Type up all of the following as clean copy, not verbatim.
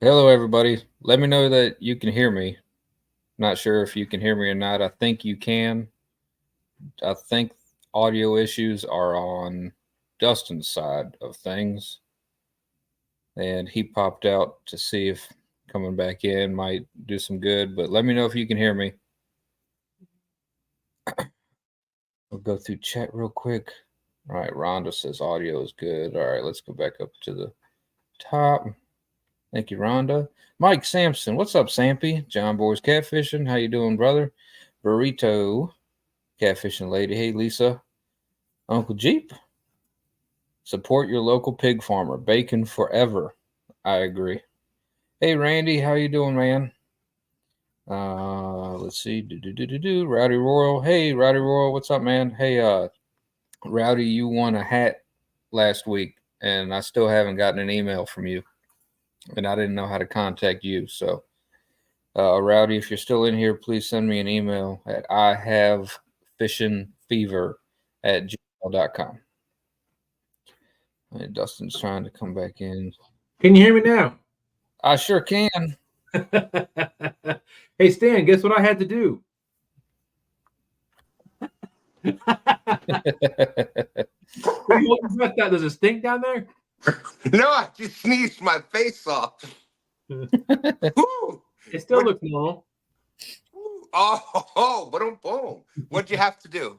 Hello, everybody. Let me know that you can hear me. Not sure if you can hear me or not. I think you can. I think audio issues are on Dustin's side of things. And he popped out to see if coming back in might do some good. But let me know if you can hear me. We'll go through chat real quick. All right, Rhonda says audio is good. All right, let's go back up to the top. Thank you, Rhonda. Mike Sampson, what's up, Sampy? John Boy's Catfishing, how you doing, brother? Burrito, Catfishing Lady. Hey, Lisa. Uncle Jeep, support your local pig farmer. Bacon forever. I agree. Hey, Randy, how you doing, man? Let's see. Rowdy Royal. Hey, Rowdy Royal, what's up, man? Hey, Rowdy, you won a hat last week, and I still haven't gotten an email from you. And I didn't know how to contact you. So, Rowdy, if you're still in here, please send me an email at ihavefishingfever@gmail.com. And Dustin's trying to come back in. Can you hear me now? I sure can. Hey, Stan, guess what I had to do? Does it stink down there? No, I just sneezed my face off. It still looks normal. Oh, boom. What'd you have to do?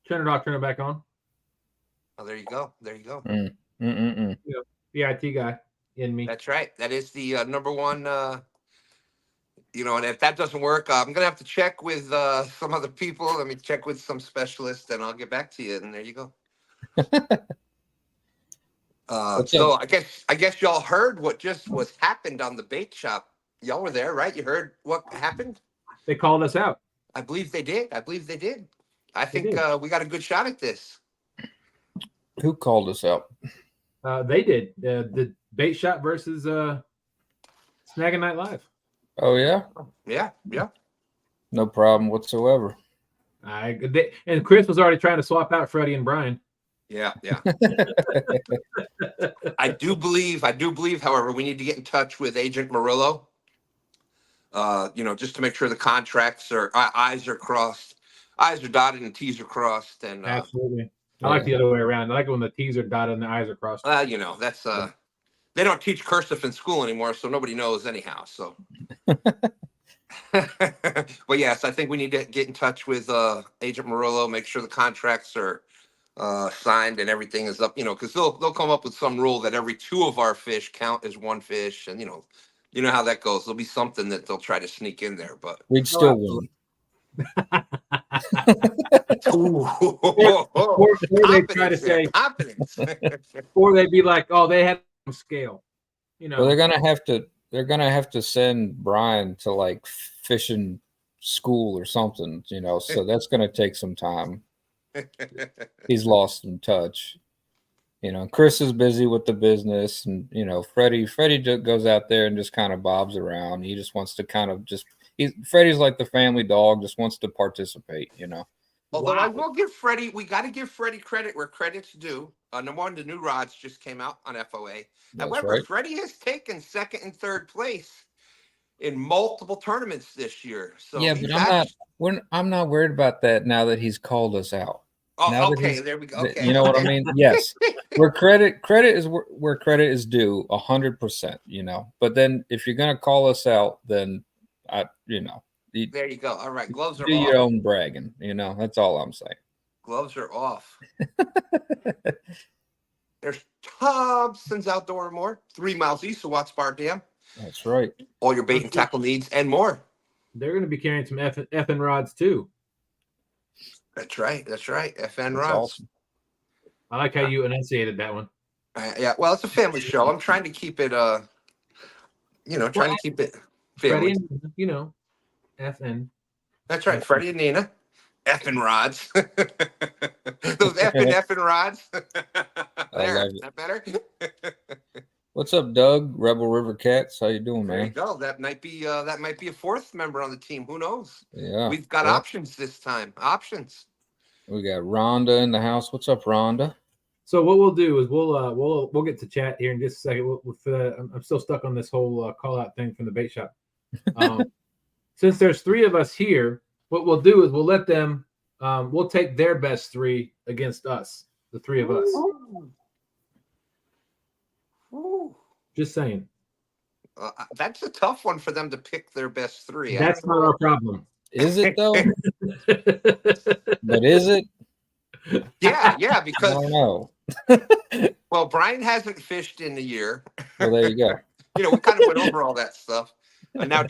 Turn it off, turn it back on. Oh, there you go. Yeah, the IT guy in me. That's right. That is the number one. And if that doesn't work, I'm going to have to check with some other people. Let me check with some specialists, and I'll get back to you. And there you go. So I guess y'all heard what just was happened on the bait shop. Y'all were there, right? You heard what happened? They called us out. I believe they did. I think we got a good shot at this. Who called us out? They did. The bait shop versus Snaggin Night Live. Oh, yeah? Yeah. No problem whatsoever. And Chris was already trying to swap out Freddie and Brian. Yeah. I do believe, however, we need to get in touch with Agent Murillo. Just to make sure the contracts are I's are crossed, I's are dotted and T's are crossed. And absolutely. I like the other way around. I like it when the T's are dotted and the I's are crossed. That's they don't teach cursive in school anymore, so nobody knows anyhow. So but yes, I think we need to get in touch with Agent Murillo, make sure the contracts are signed and everything is up, because they'll come up with some rule that every two of our fish count as one fish, and you know how that goes. There'll be something that they'll try to sneak in there, but we'd still win. Or they try to say confidence. Or they'd be like, oh, they had some scale. Well, they're gonna have to send Brian to like fishing school or something, so that's gonna take some time. He's lost in touch. Chris is busy with the business, and Freddie just goes out there and just kind of bobs around. He just wants to Freddie's like the family dog, just wants to participate. Although I will give Freddie, we got to give Freddie credit where credit's due. Number one, the new rods just came out on F.O.A. However, right. Freddie has taken second and third place in multiple tournaments this year. So yeah, but I'm not worried about that now that he's called us out. Oh, okay, there we go. Okay. You know what I mean? Yes, where credit is where credit is due 100%. But then if you're gonna call us out, then there you go. All right, gloves are do off. Your own bragging. That's all I'm saying. Gloves are off. There's Thompson's Outdoor More, 3 miles east of Watts Bar Dam. That's right. All your bait and tackle needs and more. They're going to be carrying some FN rods too. That's right. FN rods. Awesome. I like how you enunciated that one. Yeah. Well, it's a family show. I'm trying to keep it. Trying to keep it family. Freddie and, FN. That's right. Freddie and Nina. Effing rods. Those effing rods. There. Is that better? What's up, Doug? Rebel River Cats. How you doing, man? There you go. That might be a fourth member on the team. Who knows? Yeah. We've got options this time. Options. We got Rhonda in the house. What's up, Rhonda? So what we'll do is we'll get to chat here in just a second. I'm still stuck on this whole call out thing from the bait shop. Since there's 3 of us here, what we'll do is we'll let them. We'll take their best 3 against us, the 3 of us. Ooh. Just saying. That's a tough one for them to pick their best 3. That's not our problem. Is it though? But is it? Yeah, I because don't know. well, Brian hasn't fished in a year. Well, there you go. We kind of went over all that stuff. Now if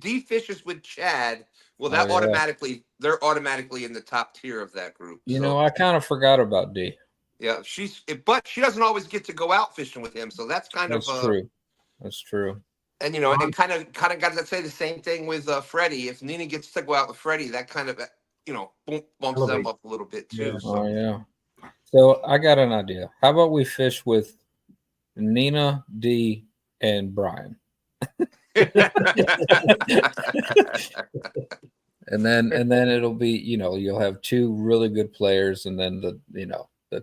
D fishes with Chad, well, that they're automatically in the top tier of that group. I kind of forgot about D. Yeah, but she doesn't always get to go out fishing with him, so that's true. That's true. And and kind of got to say the same thing with Freddie. If Nina gets to go out with Freddie, that kind of bumps them up a little bit too. Yeah. So. Oh yeah. So I got an idea. How about we fish with Nina, D, and Brian? and then it'll be, you'll have 2 really good players, and then the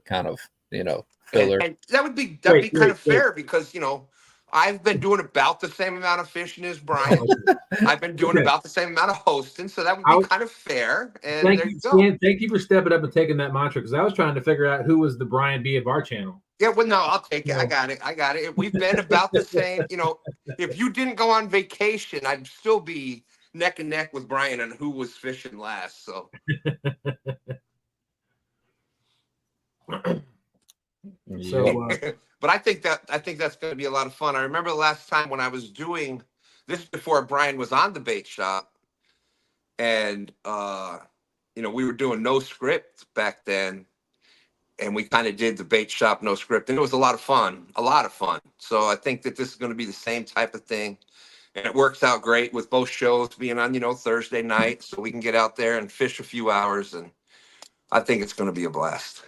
kind of filler. And that would be kind of fair because I've been doing about the same amount of fishing as Brian. I've been doing about the same amount of hosting, so that would be kind of fair. And there you go. Thank you for stepping up and taking that mantra, because I was trying to figure out who was the Brian B of our channel. Yeah, well, no, I'll take it. I got it. We've been about the same. If you didn't go on vacation, I'd still be neck and neck with Brian on who was fishing last. So. But I think that's going to be a lot of fun. I remember the last time when I was doing this before Brian was on the bait shop, and we were doing no script back then, and we kind of did the bait shop no script, and it was a lot of fun. So I think that this is going to be the same type of thing, and it works out great with both shows being on Thursday night, so we can get out there and fish a few hours, and I think it's going to be a blast.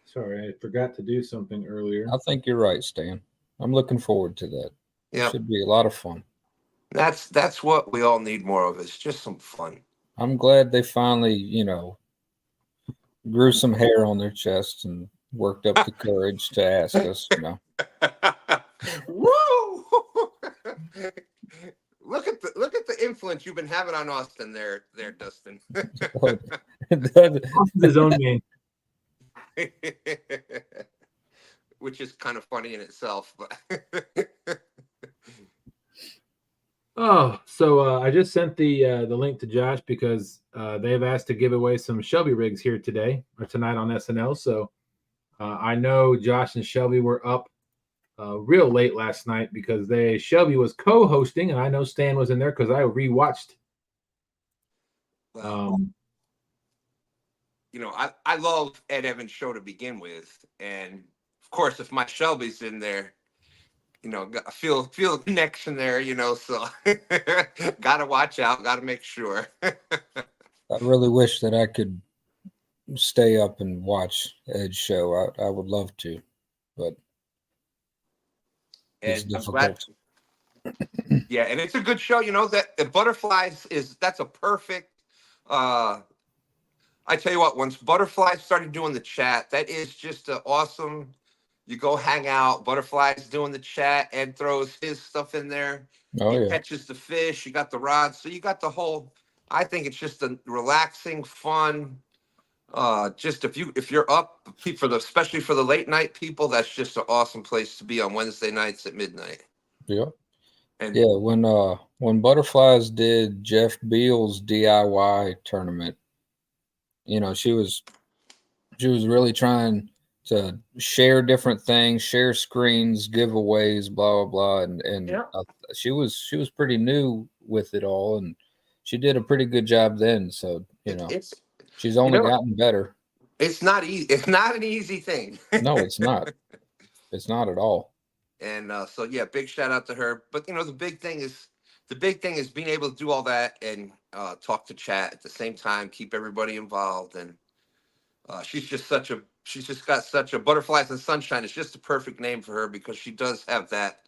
Sorry, I forgot to do something earlier. I think you're right, Stan. I'm looking forward to that. Yeah, it should be a lot of fun. That's what we all need more of. It's just some fun. I'm glad they finally, grew some hair on their chest and worked up the courage to ask us. Woo! Look at the influence you've been having on Austin there, Dustin. His own name. Which is kind of funny in itself, but so I just sent the link to Josh because they've asked to give away some Shelby rigs here today or tonight on SNL. So I know Josh and Shelby were up real late last night because Shelby was co-hosting, and I know Stan was in there because I rewatched. I love Ed Evans' show to begin with, and of course, if my Shelby's in there, I feel a connection there, so gotta watch out, gotta make sure. I really wish that I could stay up and watch Ed's show. I would love to, but it's difficult. Yeah, and it's a good show. That the Butterflies that's a perfect. I tell you what, once Butterflies started doing the chat, that is just an awesome. You go hang out. Butterflies doing the chat. Ed throws his stuff in there. He catches the fish. You got the rods. So you got the whole. I think it's just a relaxing, fun. Just if you're up especially for the late night people, that's just an awesome place to be on Wednesday nights at midnight. Yeah. And when Butterflies did Jeff Beal's DIY tournament, she was really trying to share different things, share screens, giveaways, blah blah blah, and she was pretty new with it all, and she did a pretty good job then. So she's only gotten better. It's not easy. It's not an easy thing. No, it's not. It's not at all. And so big shout out to her. But the big thing is being able to do all that and talk to Chat at the same time, keep everybody involved, and she's just got such a Butterflies and Sunshine. It's just a perfect name for her because she does have that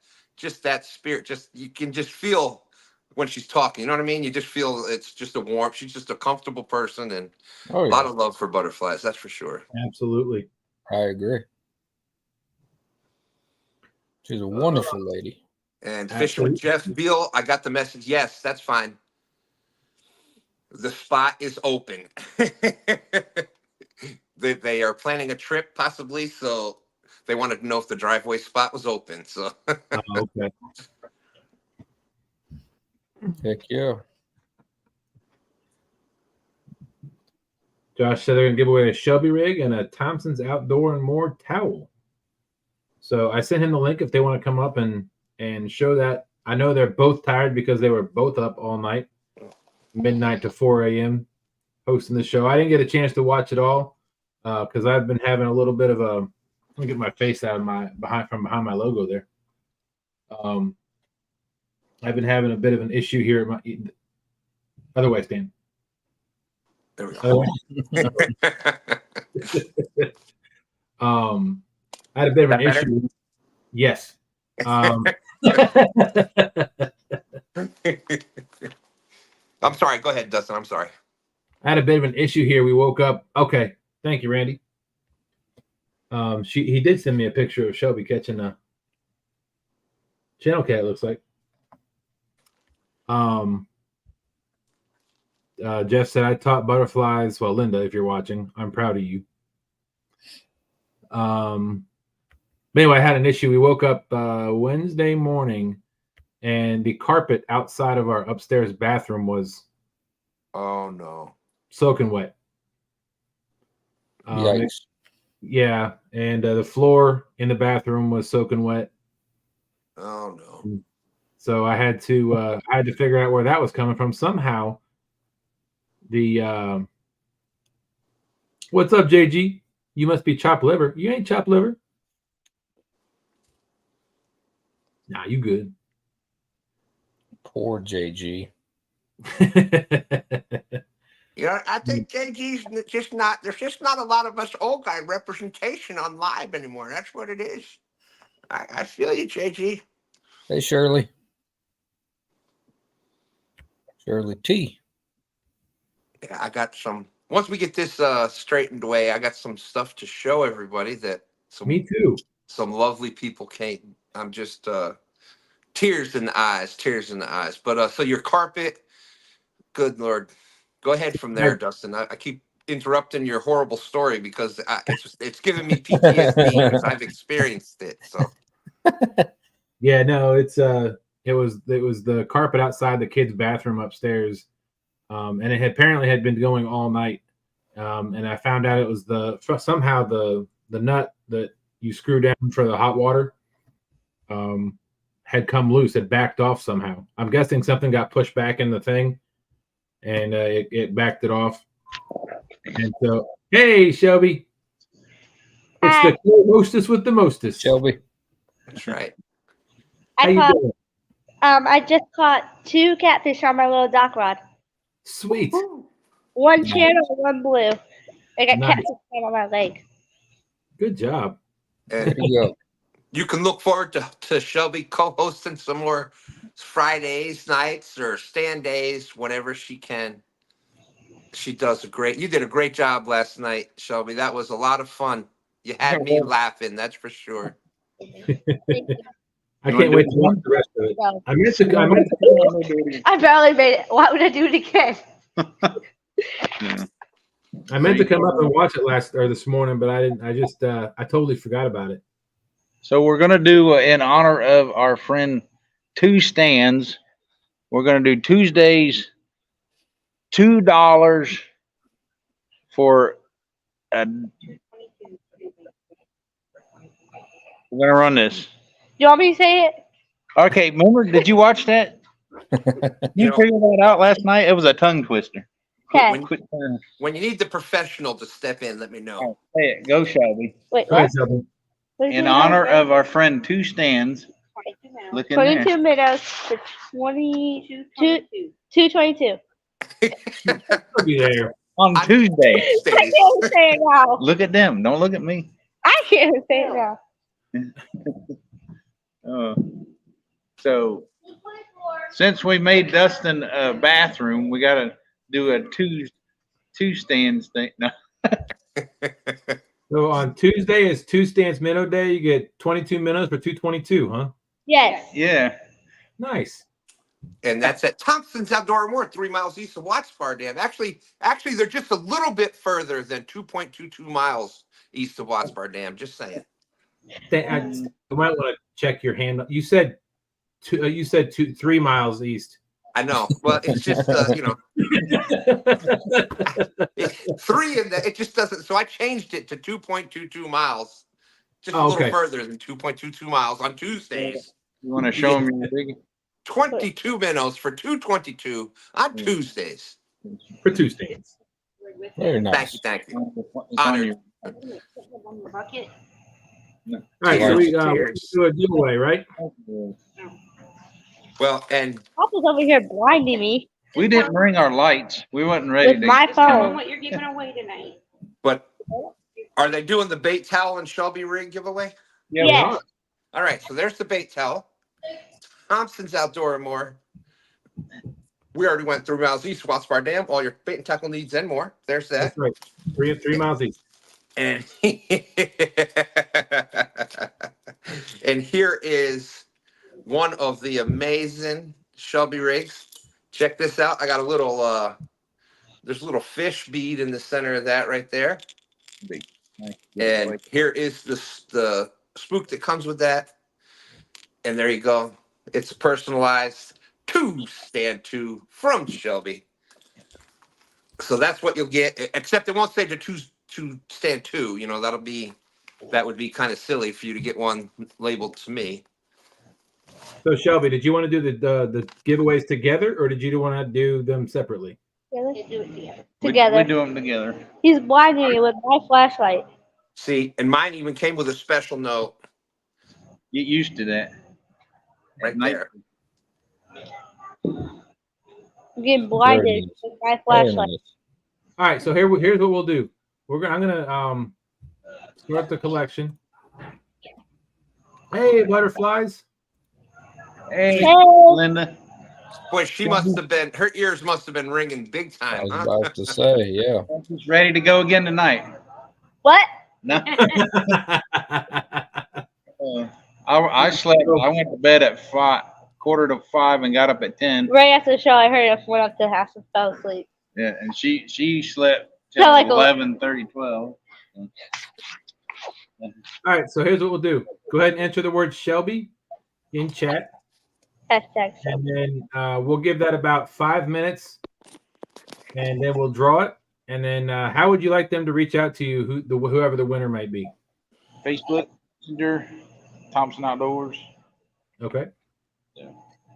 spirit. Just you can just feel when she's talking. You know what I mean? You just feel it's just a warm. She's just a comfortable person, and Oh a yeah, lot of love for butterflies. That's for sure. Absolutely. I agree. She's a wonderful lady. And Fishing with Jeff Beal, I got the message. Yes, that's fine. The spot is open. They are planning a trip possibly, so they wanted to know if the driveway spot was open. So Okay. Heck yeah. Josh said they're gonna give away a Shelby rig and a Thompson's Outdoor and More towel. So I sent him the link if they want to come up and show that. I know they're both tired because they were both up all night, midnight to 4 a.m. hosting the show. I didn't get a chance to watch it all because I've been having a little bit of a. Let me get my face out of my behind my logo there. I've been having a bit of an issue here at my other way stand. there we go. I had a bit of an That better? issue. Yes. I'm sorry. Go ahead, Dustin. I'm sorry. I had a bit of an issue here. We woke up. Okay. Thank you, Randy. He did send me a picture of Shelby catching a channel cat, it looks like. Jeff said, I taught butterflies. Well, Linda, if you're watching, I'm proud of you. But anyway, I had an issue. We woke up Wednesday morning, and the carpet outside of our upstairs bathroom was Oh no. soaking wet. Yikes. Yeah, and the floor in the bathroom was soaking wet. Oh no. So I had to figure out where that was coming from. Somehow, the what's up, JG? You must be chopped liver. You ain't chopped liver. Nah, you good. Poor JG. You know, I think JG's just not. There's just not a lot of us old guy representation on live anymore. That's what it is. I feel you, JG. Hey, Shirley. Shirley T. Yeah, I got some. Once we get this straightened away, I got some stuff to show everybody that Me too. some lovely people came. I'm just tears in the eyes, tears in the eyes. But so your carpet, good Lord, go ahead from there, Dustin. I keep interrupting your horrible story because it's giving me PTSD because I've experienced it. So Yeah, no, it was the carpet outside the kids' bathroom upstairs, and it apparently had been going all night. And I found out it was somehow the nut that you screw down for the hot water had come loose, had backed off somehow. I'm guessing something got pushed back in the thing, and it backed it off. And so, hey, Shelby, it's the hostess with the mostest. Shelby. that's right. How you doing? I just caught 2 catfish on my little dock rod. Sweet. One channel, one blue. I got Nice. catfish on my leg. Good job. There And you go. you can look forward to Shelby co-hosting some more Fridays nights or stand days whenever she can. You did a great job last night, Shelby. That was a lot of fun. You had me laughing, that's for sure. I can't wait to watch the rest of it. No. I meant to I barely made it. Why would I do it again? come up and watch it this morning, but I didn't. I totally forgot about it. So we're gonna do in honor of our friend Two Stands. We're gonna do Tuesdays $2 for. We're gonna run this. You want me to say it? Okay, remember? Did you watch that? You figured that out last night. It was a tongue twister. Okay. When you need the professional to step in, let me know. Say it. Go, Shelby. Wait, Go ahead, what? Shelby. In honor of our friend Two Stands. Look in 22 there. minutes to 2:22. I'll be there. On Tuesday. I can't say it now. Look at them. Don't look at me. I can't say it now. So since we made Dustin a bathroom, we got to do a two stands thing. No. So on Tuesday is two stands minnow day. You get 22 minnows for 222, huh? Yes. Yeah. Nice. And that's at Thompson's Outdoor Moor, 3 miles east of Watts Bar Dam. Actually, they're just a little bit further than 2.22 miles east of Watts Bar Dam. Just saying. You might want to check your hand. You said 3 miles east. I know. Well, it's just you know, three in that it just doesn't. So I changed it to 2.22 miles, just a little further than 2.22 miles on Tuesdays. You want to show them your big 22 minnows for 222 on Tuesdays. For two stands. Very nice. Thank you. It's on your Bucket. All right, so we do a giveaway, right? Well, and Papa's over here blinding me We didn't bring our lights. We wasn't ready with to. my Tell them phone. what you're giving away tonight. but are they doing the bait towel and Shelby rig giveaway? Yeah, Yes. All right, so there's the bait towel. Thompson's Outdoor and More. We already went 3 miles east, Watts Bar Dam, all your bait and tackle needs and more. There's that. That's right. 3 miles east. And and here is one of the amazing Shelby rigs. Check this out. I got a little there's a little fish bead in the center of that right there. And here is the spook that comes with that. And there you go. It's personalized to stand to from Shelby. So that's what you'll get, except it won't say to stand to, you know, that would be kind of silly for you to get one labeled to me. So Shelby, did you want to do the giveaways together, or did you want to do them separately? They do it together. Together. We do them together. He's blinding me with my flashlight. See, and mine even came with a special note Get used to that. right Nice. there. I'm getting blinded with my Very flashlight. nice. All right, so here's what we'll do. I'm gonna start the collection. Hey, butterflies. Hey, Hey. Linda. Boy, her ears must have been ringing big I time, was huh? about to say, yeah. She's ready to go again tonight. What? No. I slept. I went to bed at 4:45 and got up at 10. Right after the show, I heard it went up to the house and fell asleep. Yeah, and she slept till Felt like 11:30, 12. All right, so here's what we'll do. Go ahead and enter the word Shelby in chat, Hashtag show. and then we'll give that about 5 minutes, and then we'll draw it. And then how would you like them to reach out to you, whoever the winner might be? Facebook, Messenger, Thompson Outdoors. Okay. Yeah.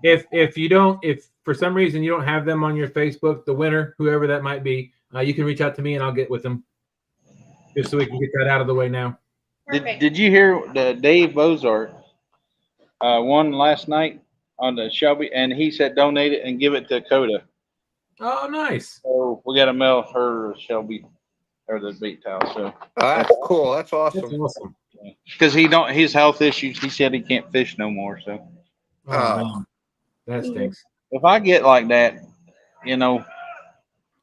If for some reason you don't have them on your Facebook, the winner, whoever that might be, you can reach out to me and I'll get with them, just so we can get that out of the way now. Did you hear the Dave Bozart won last night on the Shelby, and he said donate it and give it to Coda. Oh, nice. So we got to mail her Shelby or the bait towel. So That's cool. That's That's awesome. awesome. because his health issues, he said he can't fish no more. So Oh, man. That stinks. if I get like that, you know,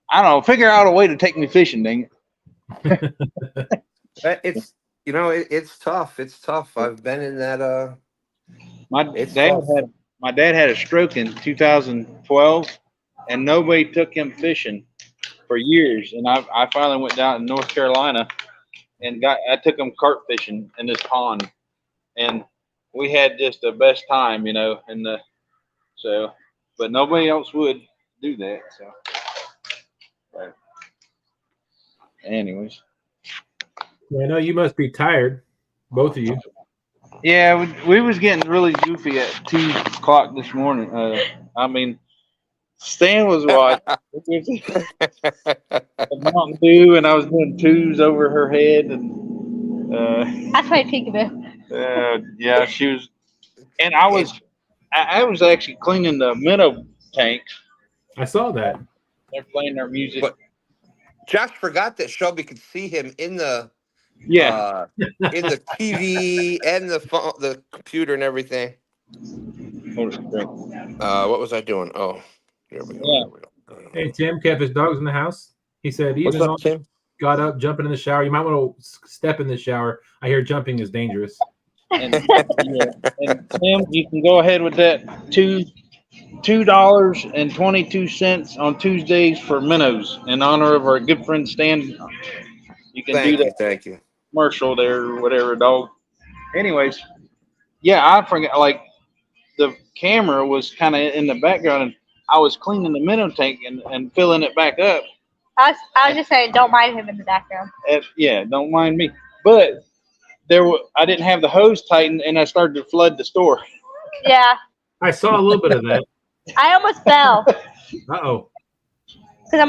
I don't know, figure out a way to take me fishing, dang it. It's tough. It's tough. I've been in that. My It's dad tough. had a stroke in 2012, and nobody took him fishing for years. And I finally went down to North Carolina and I took him carp fishing in this pond, and we had just the best time, you know. But nobody else would do that. So, but anyways. I know you must be tired, both of you. Yeah, we was getting really goofy at 2 o'clock this morning. I mean, Stan was watching Mountain Dew, and I was doing twos over her head, and That's my peekaboo. yeah, she was, and I was actually cleaning the minnow tanks. I saw that. They're playing their music. But Josh forgot that Shelby could see him in the Yeah, in the TV and the phone, the computer and everything. Hold it straight. What was I doing? Oh, here we go. Yeah. Here we go. Hey, Tim, Catfish Dog's in the house. He said, What's even up, though Tim? got up, jumping in the shower. You might want to step in the shower. I hear jumping is dangerous. And, yeah. And Tim, you can go ahead with that $2.22 on Tuesdays for minnows in honor of our good friend Stan. You can do that Thank you. commercial there or whatever, dog. Anyways, yeah, I forgot. Like the camera was kind of in the background, and I was cleaning the minnow tank and filling it back up. I was just saying, don't mind him in the background. Yeah, don't mind me. But I didn't have the hose tightened, and I started to flood the store. Yeah, I saw a little bit of that. I almost fell Uh-oh. because I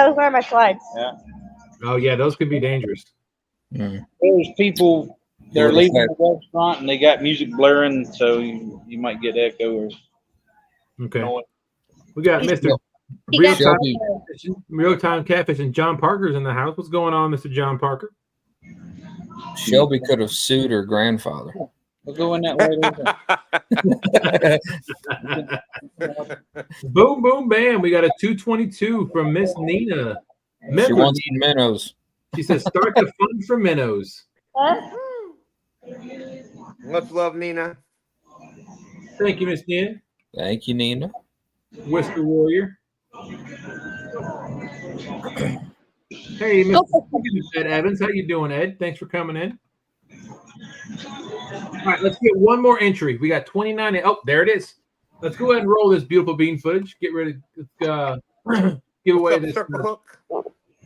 was wearing my slides. Yeah. Oh, yeah, those could be dangerous. There's people, they're leaving the restaurant, and they got music blaring, so you might get echo or Okay. noise. We got Mr. He got Real-time Catfish and John Parker's in the house. What's going on, Mr. John Parker? Shelby could have sued her grandfather. We'll go in that way. Boom, boom, bam. We got a 222 from Miss Nina. She wants some minnows. She says, start the fun for minnows. Much love, Nina. Thank you, Miss Nina. Thank you, Nina. Whisker Warrior. Hey, Mr. Ed Evans. How you doing, Ed? Thanks for coming in. All right, let's get one more entry. We got 29. Oh, there it is. Let's go ahead and roll this beautiful bean footage. Get ready to give away this.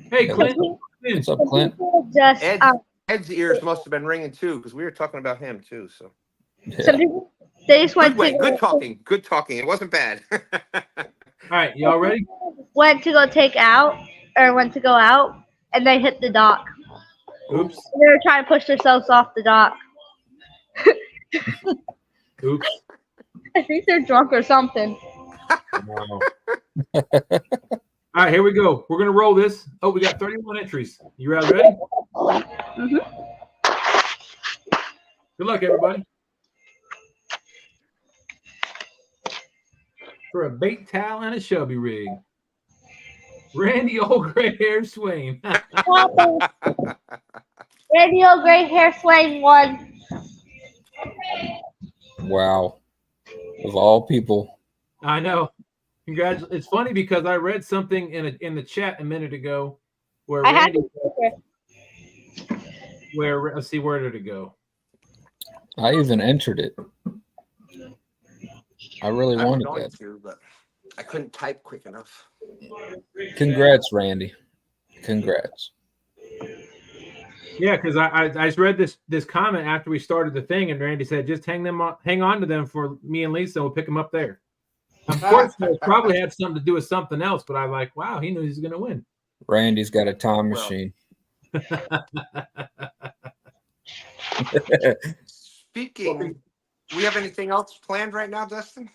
Hey, Clint. What's up, Clint? Just Ed's ears must have been ringing too, because we were talking about him too. So some people, they just went good talking. Good talking. It wasn't bad. All right, y'all ready? Went to go take out or went to go out, and they hit the dock. Oops. They were trying to push themselves off the dock. Oops. I think they're drunk or something. Wow. All right, here we go. We're going to roll this. Oh, we got 31 entries. You guys ready? Mm-hmm. Good luck, everybody. For a bait towel and a Shelby rig. Randy Old Gray Hair Swain. Radio Gray Hair Swain won. Wow. Of all people. I know. Congratulations. It's funny because I read something in the chat a minute ago where Randy, let's see, where did it go? I even entered it. I really wanted that. But I couldn't type quick enough. Congrats, Randy. Congrats. Yeah, because I just read this comment after we started the thing, and Randy said, just hang on to them for me and Lisa, and we'll pick them up there. Unfortunately, it probably had something to do with something else, but I like, wow, he knew he was going to win. Randy's got a time machine. Speaking, do we have anything else planned right now, Dustin?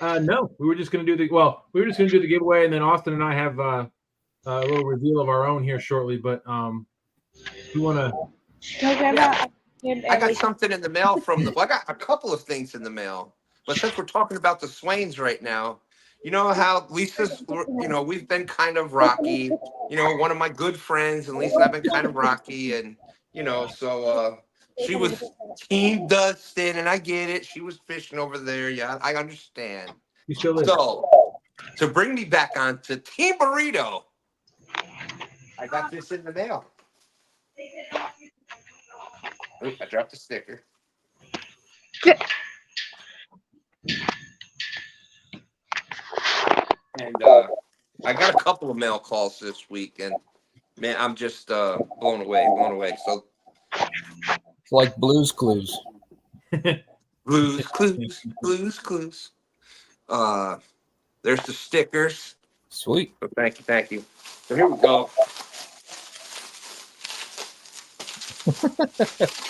No, we were just going to do the giveaway, and then Austin and I have a little reveal of our own here shortly. But you want to? Yeah. I got something in the mail I got a couple of things in the mail. But since we're talking about the Swains right now, you know how Lisa's, we've been kind of rocky. One of my good friends and Lisa and I've been kind of rocky. And, so she was Team Dustin, and I get it. She was fishing over there. Yeah, I understand. You still is. So, to bring me back on to Team Burrito, I got this in the mail. Oop, I dropped the sticker. And I got a couple of mail calls this week, and man, I'm just blown away. So It's like Blue's Clues. Blues Clues. There's the stickers. Sweet. So thank you. So here we go.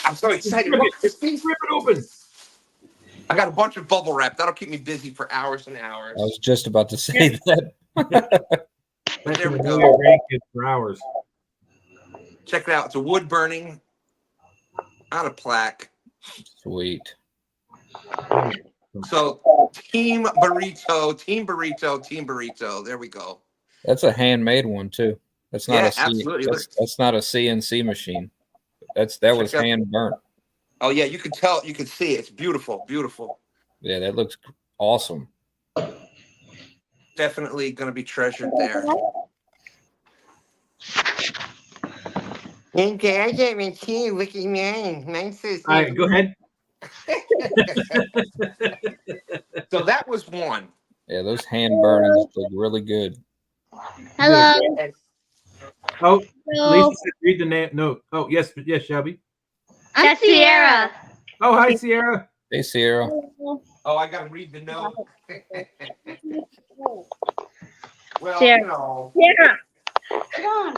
I'm so excited. Look, this thing's Rip it open. I got a bunch of bubble wrap. That'll keep me busy for hours and hours. I was just about to say that. There we go. For hours. Check it out. It's a wood burning on a plaque. Sweet. So Team Burrito, Team Burrito, Team Burrito. There we go. That's a handmade one too. That's not Yeah, a C. absolutely. That's not a CNC machine. That was out- hand burnt. Oh yeah, you can tell. You can see it's beautiful, beautiful. Yeah, that looks awesome. Definitely going to be treasured there. Okay, I get me too. Look at mine. Nice to see. All right, go ahead. So that was one. Yeah, those hand burnings look really good. Hello. Oh, Hello. Lisa said read the name. No. Oh, yes, Shelby. I'm Sierra. Oh, hi, Sierra. Hey, Sierra. Oh, I got to read the note. Well, Sierra. you know, Sierra. Come on.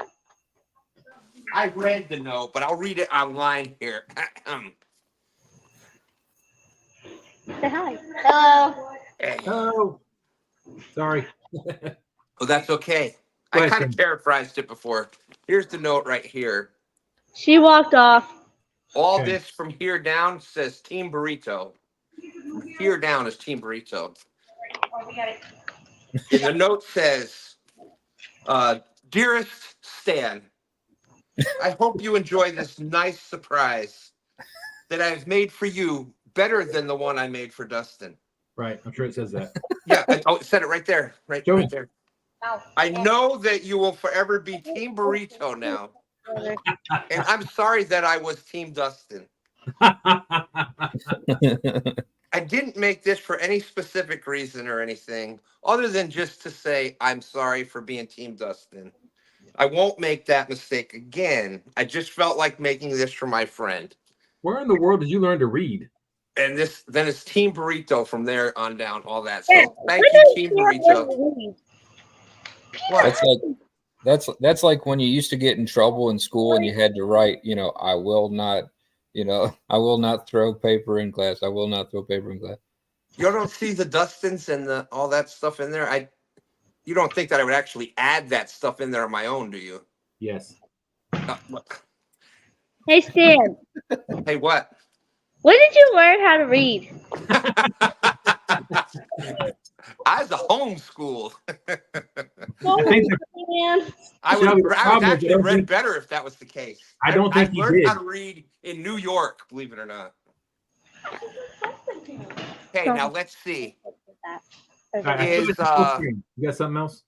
I read the note, but I'll read it online here. Say hi. Hello. Oh, sorry. Oh, that's okay. Go I ahead, kind of Sam. paraphrased it before. Here's the note right here. She walked off. All Okay. this from here down says Team Burrito. From here down is Team Burrito. Oh, we got it. And the note says, Dearest Stan, I hope you enjoy this nice surprise that I've made for you better than the one I made for Dustin. Right, I'm sure it says that. Yeah, oh, it said it right there. Right Show me. there. Oh, I know that you will forever be Team Burrito now. And I'm sorry that I was Team Dustin. I didn't make this for any specific reason or anything other than just to say I'm sorry for being Team Dustin. I won't make that mistake again. I just felt like making this for my friend. Where in the world did you learn to read? And this then it's Team Burrito from there on down, all that. So thank you, Team Burrito. What? That's like when you used to get in trouble in school and you had to write, I will not throw paper in class. I will not throw paper in class. You don't see the Dustins and all that stuff in there? You don't think that I would actually add that stuff in there on my own, do you? Yes. What? Hey, Stan. Hey, what? When did you learn how to read? I was a homeschool. Oh, I think man. I Shelby, would the I problem would is actually I don't read think- better if that was the case. I don't think you learned did. how to read in New York, believe it or not. Okay, now let's see. All right, I Is, feel like full screen. You got something else?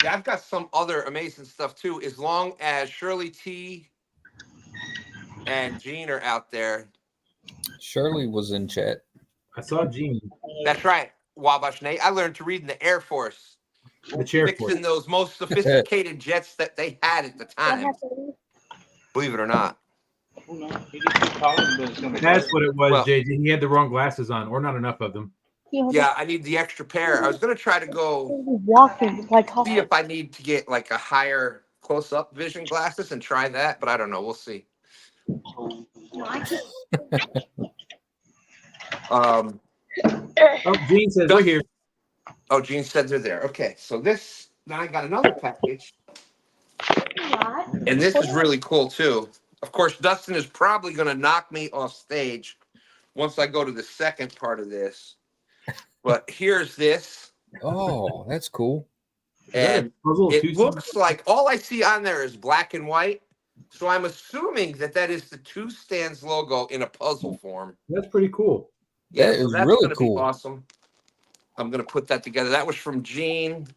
Yeah, I've got some other amazing stuff too. As long as Shirley T and Gene are out there. Shirley was in chat. I saw Gene, That's right, Wabash Nate. I learned to read in the Air Force, the chair fixing force. those most sophisticated jets that they had at the time. Believe it or not. He just keeps calling, but it's gonna be That's what it was, Well- JJ. He had the wrong glasses on, or not enough of them. Yeah, I need the extra pair. I was gonna try to go Walking like see if I need to get like a higher close-up vision glasses and try that, but I don't know. We'll see. Oh, Gene says we're here. Oh, Gene said they're there. Okay, so this, then I got another package, and this is really cool too. Of course, Dustin is probably going to knock me off stage once I go to the second part of this. But here's this, Oh, that's cool. and Puzzle it two looks like all I see on there is black and white. So I'm assuming that is the Two Stands logo in a puzzle form. That's pretty cool. Yeah, That so is that's really going to cool. be awesome. I'm going to put that together. That was from Gene,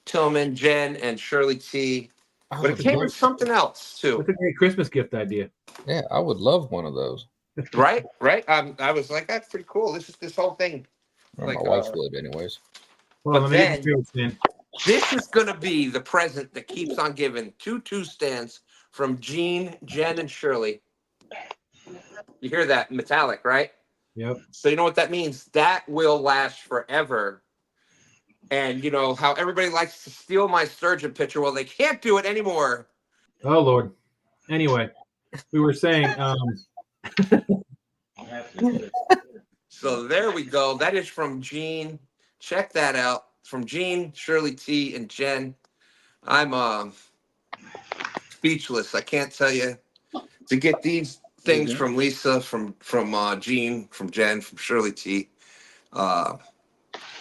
Tillman, Jen, and Shirley T. Oh, But it came with something else too, That's a great Christmas gift idea. yeah, I would love one of those. right? Right? I was like, that's pretty cool. This whole thing. Or Like, my wife would, anyways. Well, But let me get the field stand. This is going to be the present that keeps on giving. Two stands from Gene, Jen, and Shirley. You hear that metallic, right? Yep. So you know what that means? That will last forever. And you know how everybody likes to steal my sturgeon picture. Well, they can't do it anymore. Oh Lord. Anyway, we were saying, So there we go. That is from Gene. Check that out. From Gene, Shirley T, and Jen. I'm speechless. I can't tell you. To get these things from Lisa, from Jean, from Jen, from Shirley T.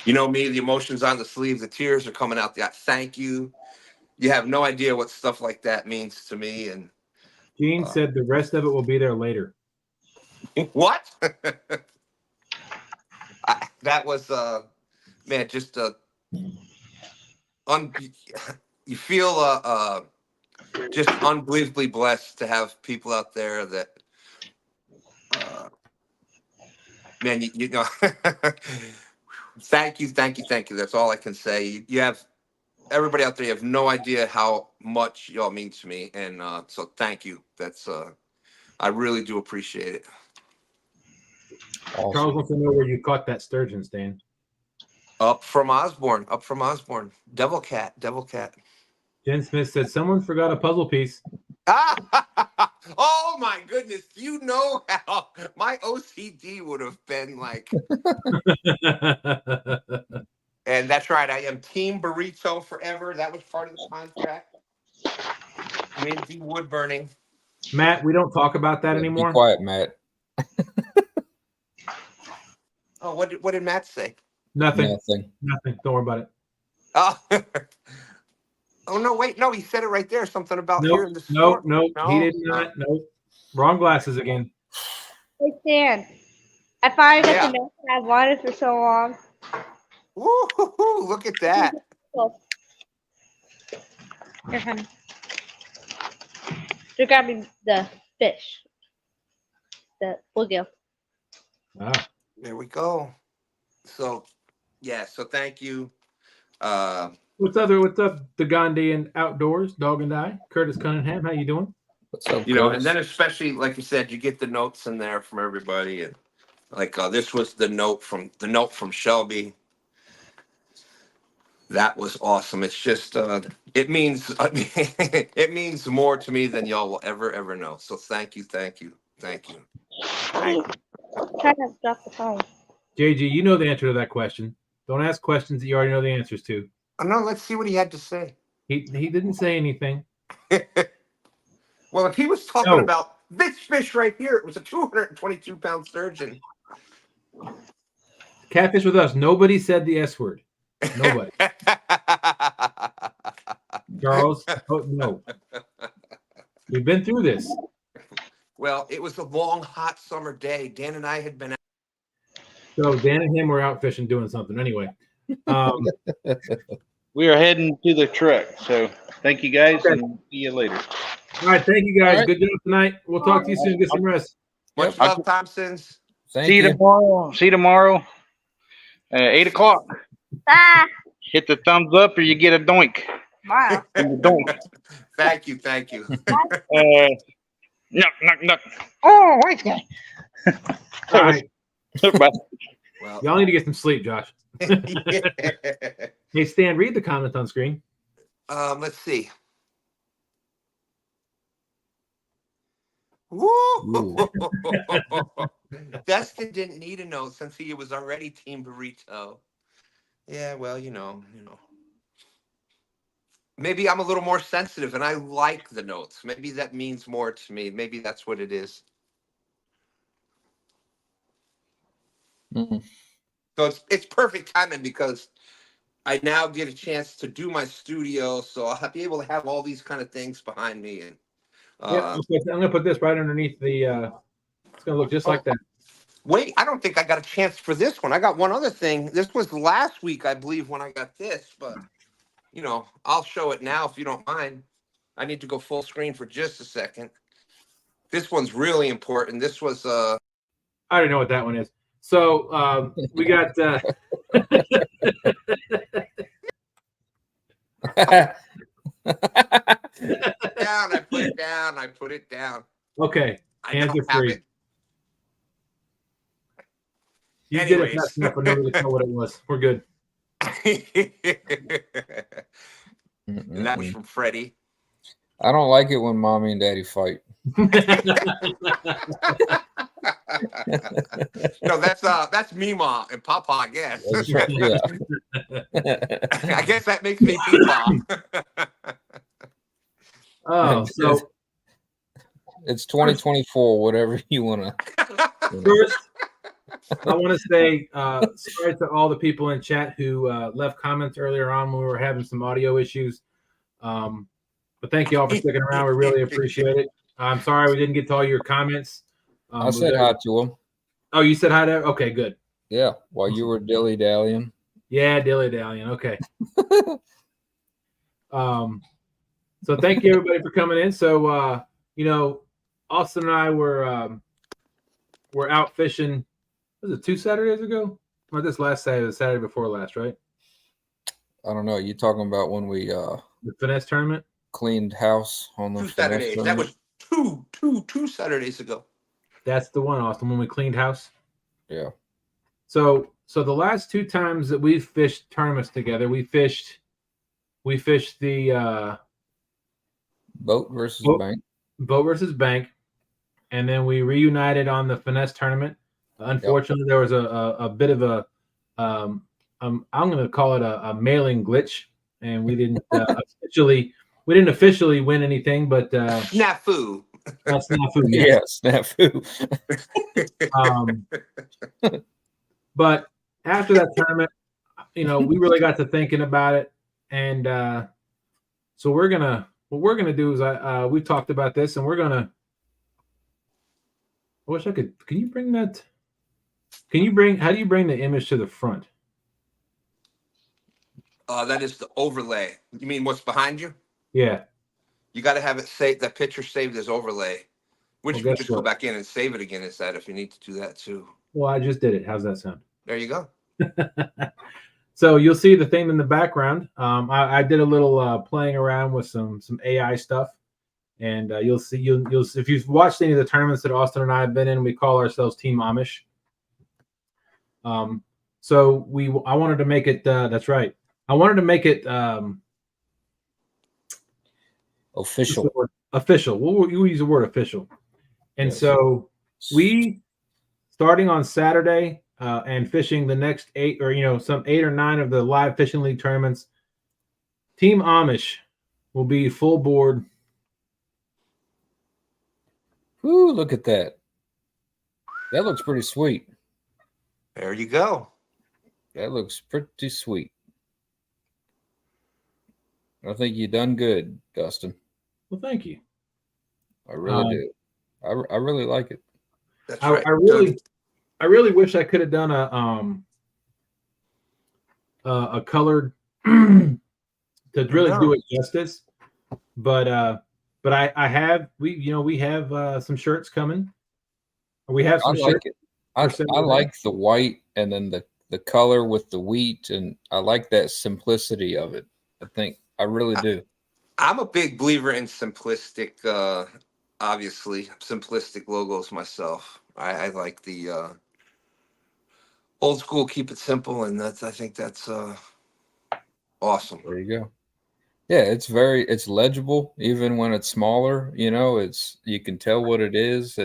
You know me, the emotions on the sleeve, the tears are coming out. Thank you. You have no idea what stuff like that means to me. And Gene said the rest of it will be there later. what? That was man, just you feel just unbelievably blessed to have people out there that man, you know. Thank you. That's all I can say. You have everybody out there. You have no idea how much y'all mean to me, and so thank you. That's I really do appreciate it. Awesome. Charles wants to know where you caught that sturgeon, Stan. Up from Osborne. Devil cat. Jen Smith said someone forgot a puzzle piece. Oh my goodness! You know how my OCD would have been like. And that's right. I am Team Burrito forever. That was part of the contract. Minty wood burning. Matt, we don't talk about that anymore. Be quiet, Matt. Oh, what did Matt say? Nothing. Don't worry about it. Oh. Oh no! Wait, no. He said it right there. Something about here in the store. No, he did not. No, wrong glasses again. Hey, Stan. I finally got the note that I've wanted for so long. Woo-hoo-hoo, look at that. Here, honey. They're grabbing the fish. The bluegill. Ah. There we go. So, yeah. So thank you. What's up, the Gandhi and Outdoors, Dog and I, Curtis Cunningham. How you doing? What's up, You know, Curtis? and then especially like you said, you get the notes in there from everybody, and like this was the note from Shelby. That was awesome. It's just it means it means more to me than y'all will ever know. So thank you. Try not to drop the phone. JG, you know the answer to that question. Don't ask questions that you already know the answers to. Oh, no, let's see what he had to say. He didn't say anything. Well, if he was talking about this fish right here, it was a 222-pound sturgeon. Catfish with us. Nobody said the S word. Nobody. Charles, no. We've been through this. Well, it was a long, hot summer day. Dan and I had been out. So Dan and him were out fishing doing something. Anyway. We are heading to the truck. So thank you guys and see you later. All right. Thank you guys. All right. Good job tonight. We'll talk to you soon. Get some rest. Much love, Thompsons. See you tomorrow. 8 o'clock. Ah, Hit the thumbs up or you get a doink. wow. Doink. Thank you. No. Oh, white guy. All right. Well, Y'all need to get some sleep, Josh. Hey, Stan, read the comments on screen. Let's see. Woo! Dustin didn't need a note since he was already Team Burrito. Yeah, well, you know. Maybe I'm a little more sensitive and I like the notes. Maybe that means more to me. Maybe that's what it is. Mm-hmm. So it's perfect timing because I now get a chance to do my studio, so I'll be able to have all these kind of things behind me. And I'm gonna put this right underneath the. It's gonna look just like that. Wait, I don't think I got a chance for this one. I got one other thing. This was last week, I believe, when I got this, but I'll show it now if you don't mind. I need to go full screen for just a second. This one's really important. This was I already know what that one is. So we got. down. I put it down. Okay, hands are free. It. You did it fast enough for nobody to know what it was. We're good. And that was from Freddie. I don't like it when mommy and daddy fight. No, that's Mima and Papa, I guess. That's right, yeah. I guess that makes me Papa. Oh, so It's 2024. Whatever you want to. First, I want to say sorry to all the people in chat who left comments earlier on when we were having some audio issues. But thank you all for sticking around. We really appreciate it. I'm sorry we didn't get to all your comments. I said hi to him. Oh, you said hi to? Okay, good. Yeah, while you were dilly dallying. Yeah, dilly dallying. Okay. So thank you everybody for coming in. So Austin and I were out fishing. Was it 2 Saturdays ago? Or this last Saturday, the Saturday before last, right? I don't know. You talking about when we the finesse tournament? Cleaned house on the 2 Saturdays. That was two Saturdays ago. That's the one, Austin, when we cleaned house. Yeah. So the last 2 times that we've fished tournaments together, we fished the boat versus bank, and then we reunited on the finesse tournament. Unfortunately, there was a bit of a I'm going to call it a mailing glitch, and we didn't officially win anything, but snafu. Snafu, yeah, snafu. But after that tournament, we really got to thinking about it, and so what we're gonna do is we talked about this, and we're gonna. I wish I could. Can you bring that? How do you bring the image to the front? That is the overlay. You mean what's behind you? Yeah. You got to have it saved. That picture saved as overlay. Which you can just go back in and save it again instead if you need to do that too. Well, I just did it. How's that sound? There you go. So you'll see the thing in the background. I did a little playing around with some AI stuff, and you'll see if you've watched any of the tournaments that Austin and I have been in, we call ourselves Team Amish. So I wanted to make it. That's right. I wanted to make it official. Official. We'll use the word official. And yes. So we, starting on Saturday and fishing the next 8 or some 8 or 9 of the live fishing league tournaments, Team Amish will be full board. Ooh, look at that. That looks pretty sweet. There you go. That looks pretty sweet. I think you done good, Dustin. Well, thank you. I really do. I really like it. That's right. I really wish I could have done a colored to really do it justice, but I have we have some shirts coming. We have some shirts. I like the white and then the color with the wheat, and I like that simplicity of it. I really do. I'm a big believer in simplistic, obviously, simplistic logos myself. I like the old school, keep it simple, and I think that's awesome. There you go. Yeah, it's legible even when it's smaller. You can tell what it is.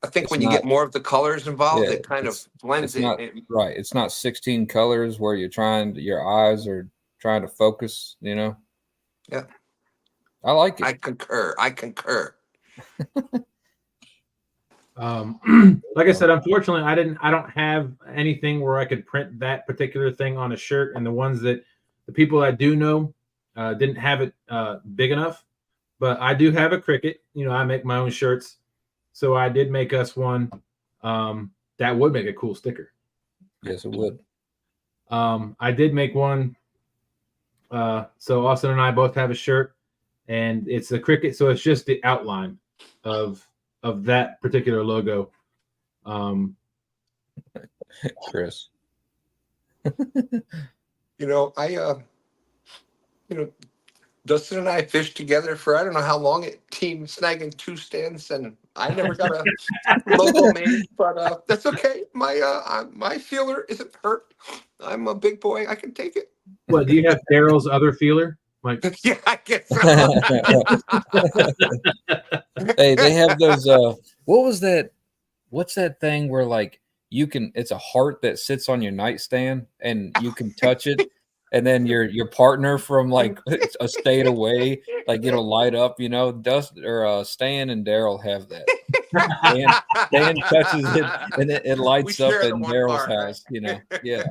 I think when you get more of the colors involved, it kind of blends it. Right. It's not 16 colors where your eyes are trying to focus, Yeah. I like it. I concur. Like I said, unfortunately, I don't have anything where I could print that particular thing on a shirt, and the ones that the people I do know didn't have it big enough. But I do have a Cricut. I make my own shirts. So I did make us one that would make a cool sticker. Yes, it would. I did make one. So Austin and I both have a shirt, and it's a Cricut. So it's just the outline of that particular logo. Chris. Dustin and I fished together for I don't know how long at Team Snaggin 2 stands, and I never got a logo made, but that's okay. My feeler isn't hurt. I'm a big boy. I can take it. What, do you have Darrell's other feeler? Yeah, I guess so. Hey, they have those. What was that? What's that thing where it's a heart that sits on your nightstand and you can touch it, and then your partner from like a state away, like it'll light up. You know, Stan and Darrell have that. Dan touches it and it lights up share the in one Darrell's part, right? house. You know, yeah.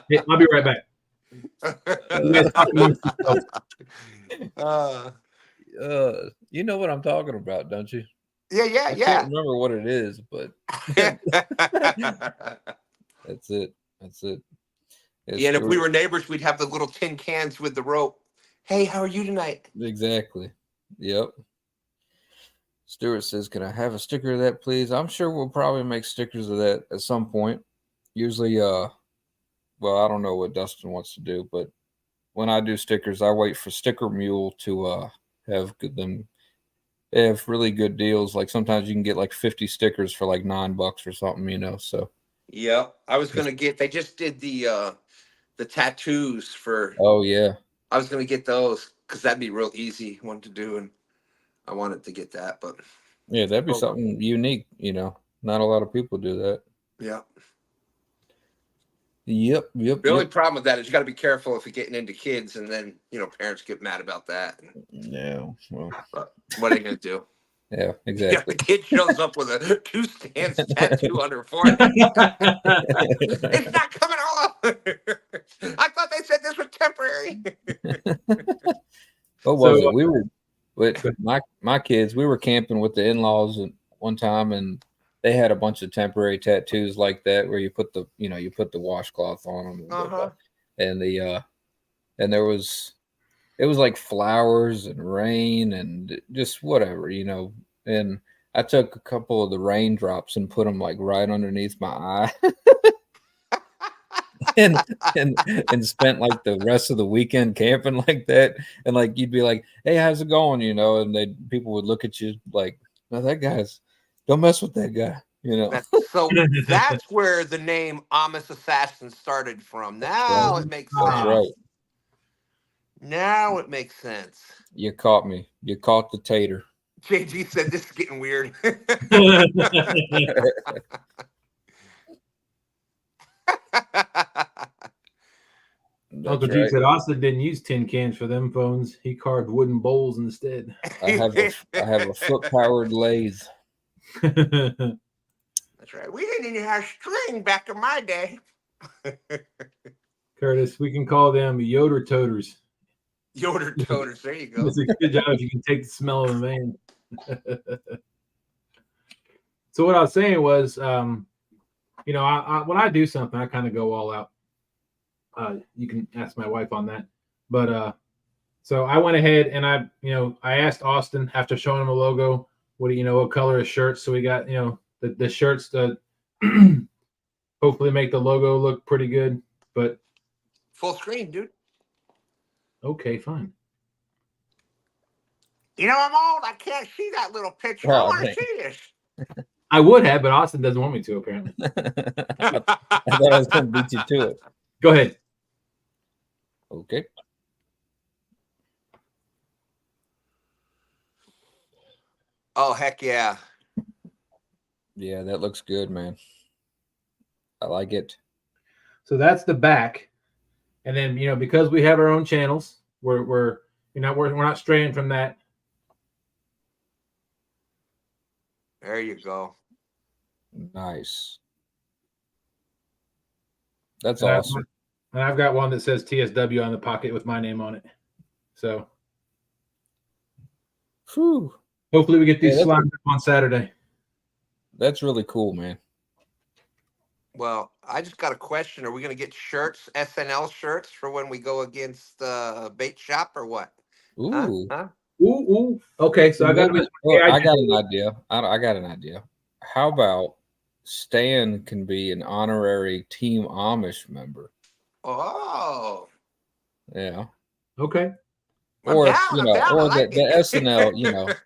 Hey, I'll be right back. You guys talk amongst yourselves. You know what I'm talking about, don't you? Yeah. I can't remember what it is, but that's it. Yeah, and if we were neighbors, we'd have the little tin cans with the rope. Hey, how are you tonight? Exactly. Yep. Stuart says, "Can I have a sticker of that, please?" I'm sure we'll probably make stickers of that at some point. Usually, well, I don't know what Dustin wants to do, but when I do stickers, I wait for Sticker Mule to have them. They have really good deals. Like sometimes you can get like 50 stickers for like $9 or something, you know. So yep, I was gonna get. They just did the tattoos for. Oh yeah. I was gonna get those because that'd be real easy one to do, and I wanted to get that, but Yeah, that'd be something unique, you know. Not a lot of people do that. Yeah. Yep. The only problem with that is you got to be careful if you're getting into kids, and then parents get mad about that. Yeah. Well, but what are you gonna do? Yeah, exactly. The kid shows up with a 2 stands tattoo on her forehead. It's not coming off. I thought they said this was temporary. What was it? We were with my kids. We were camping with the in-laws one time, and they had a bunch of temporary tattoos like that, where you put the washcloth on them, and there was. It was like flowers and rain and just whatever, And I took a couple of the raindrops and put them like right underneath my eye, and spent like the rest of the weekend camping like that. And like you'd be like, "Hey, how's it going?" And people would look at you like, "No, don't mess with that guy." So that's where the name Amos Assassin started from. Now it makes sense. That's right. Now it makes sense. You caught me. You caught the tater. JG said this is getting weird. Uncle G said Austin didn't use tin cans for them phones. He carved wooden bowls instead. I have a foot-powered lathe. That's right. We didn't even have string back in my day. Curtis, we can call them Yoder toters. Yoder toters. There you go. It's a good job if you can take the smell of a man. So what I was saying was, I when I do something, I kind of go all out. You can ask my wife on that. But so I went ahead and I asked Austin after showing him a logo, what color of shirts. So we got, the shirts that hopefully make the logo look pretty good. But full screen, dude. Okay, fine. I'm old. I can't see that little picture. I want to see this. I would have, but Austin doesn't want me to, apparently. I thought I was going to beat you to it. Go ahead. Okay. Oh, heck yeah. Yeah, that looks good, man. I like it. So that's the back. And then, because we have our own channels, we're not straying from that. There you go. Nice. That's awesome. And I've got one that says TSW on the pocket with my name on it. So hopefully we get these slimed up on Saturday. That's really cool, man. Well, I just got a question. Are we going to get shirts, SNL shirts, for when we go against Bait Shop or what? Ooh. Huh? Ooh. Okay, so I got an idea. I got an idea. How about Stan can be an honorary Team Amish member? Oh. Yeah. Okay. Or the SNL,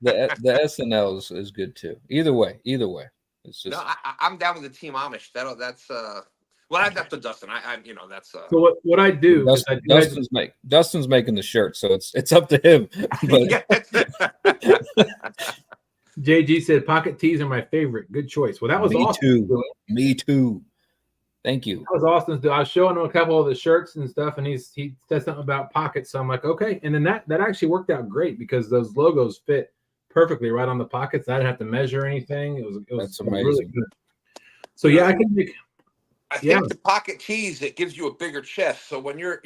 the SNL is good too. Either way. It's just I'm down with the Team Amish. That's I'd have to Dustin. That's So what I do Dustin's making the shirt, so it's up to him. But JG said pocket tees are my favorite. Good choice. Well, that was awesome. Me too. Thank you. That was Austin's deal. I was showing him a couple of the shirts and stuff, and he said something about pockets. So I'm like, okay. And then that actually worked out great because those logos fit perfectly right on the pockets. I didn't have to measure anything. It was That's really amazing. good. So yeah, I can make. I think the pocket tees, it gives you a bigger chest. So when you're,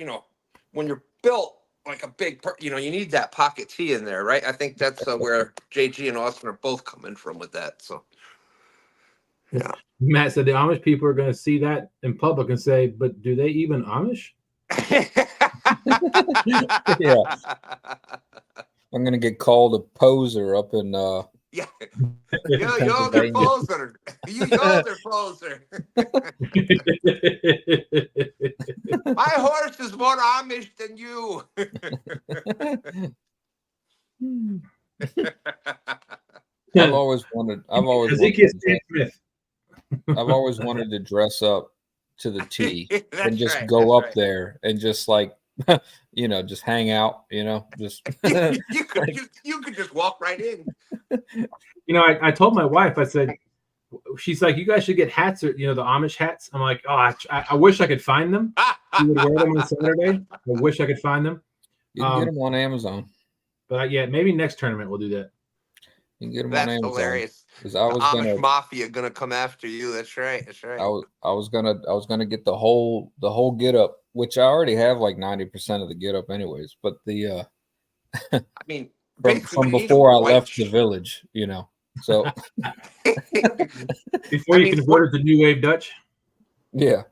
when you're built like a big, you need that pocket tee in there, right? I think that's where JG and Austin are both coming from with that. So, yeah. Matt said the Amish people are going to see that in public and say, "But do they even Amish?" Yeah. I'm gonna get called a poser up in Yeah. You're the poser. You're the poser. My horse is more Amish than you. I've always wanted to dress up to the T and just go up there and just like just hang out, just you could just walk right in. I told my wife, I said, she's like, you guys should get hats, or the Amish hats. I'm like, oh, I wish I could find them. She would wear them on Saturday. I wish I could find them. You can get them on Amazon. But yeah, maybe next tournament we'll do that. You can get them That's on Amazon. Hilarious. Because I was Amish Mafia gonna come after you. That's right. That's right. I was gonna get the whole get up, which I already have like 90% of the get up anyways. But the I mean, from before I left the village, So before you converted to New Wave Dutch. Yeah.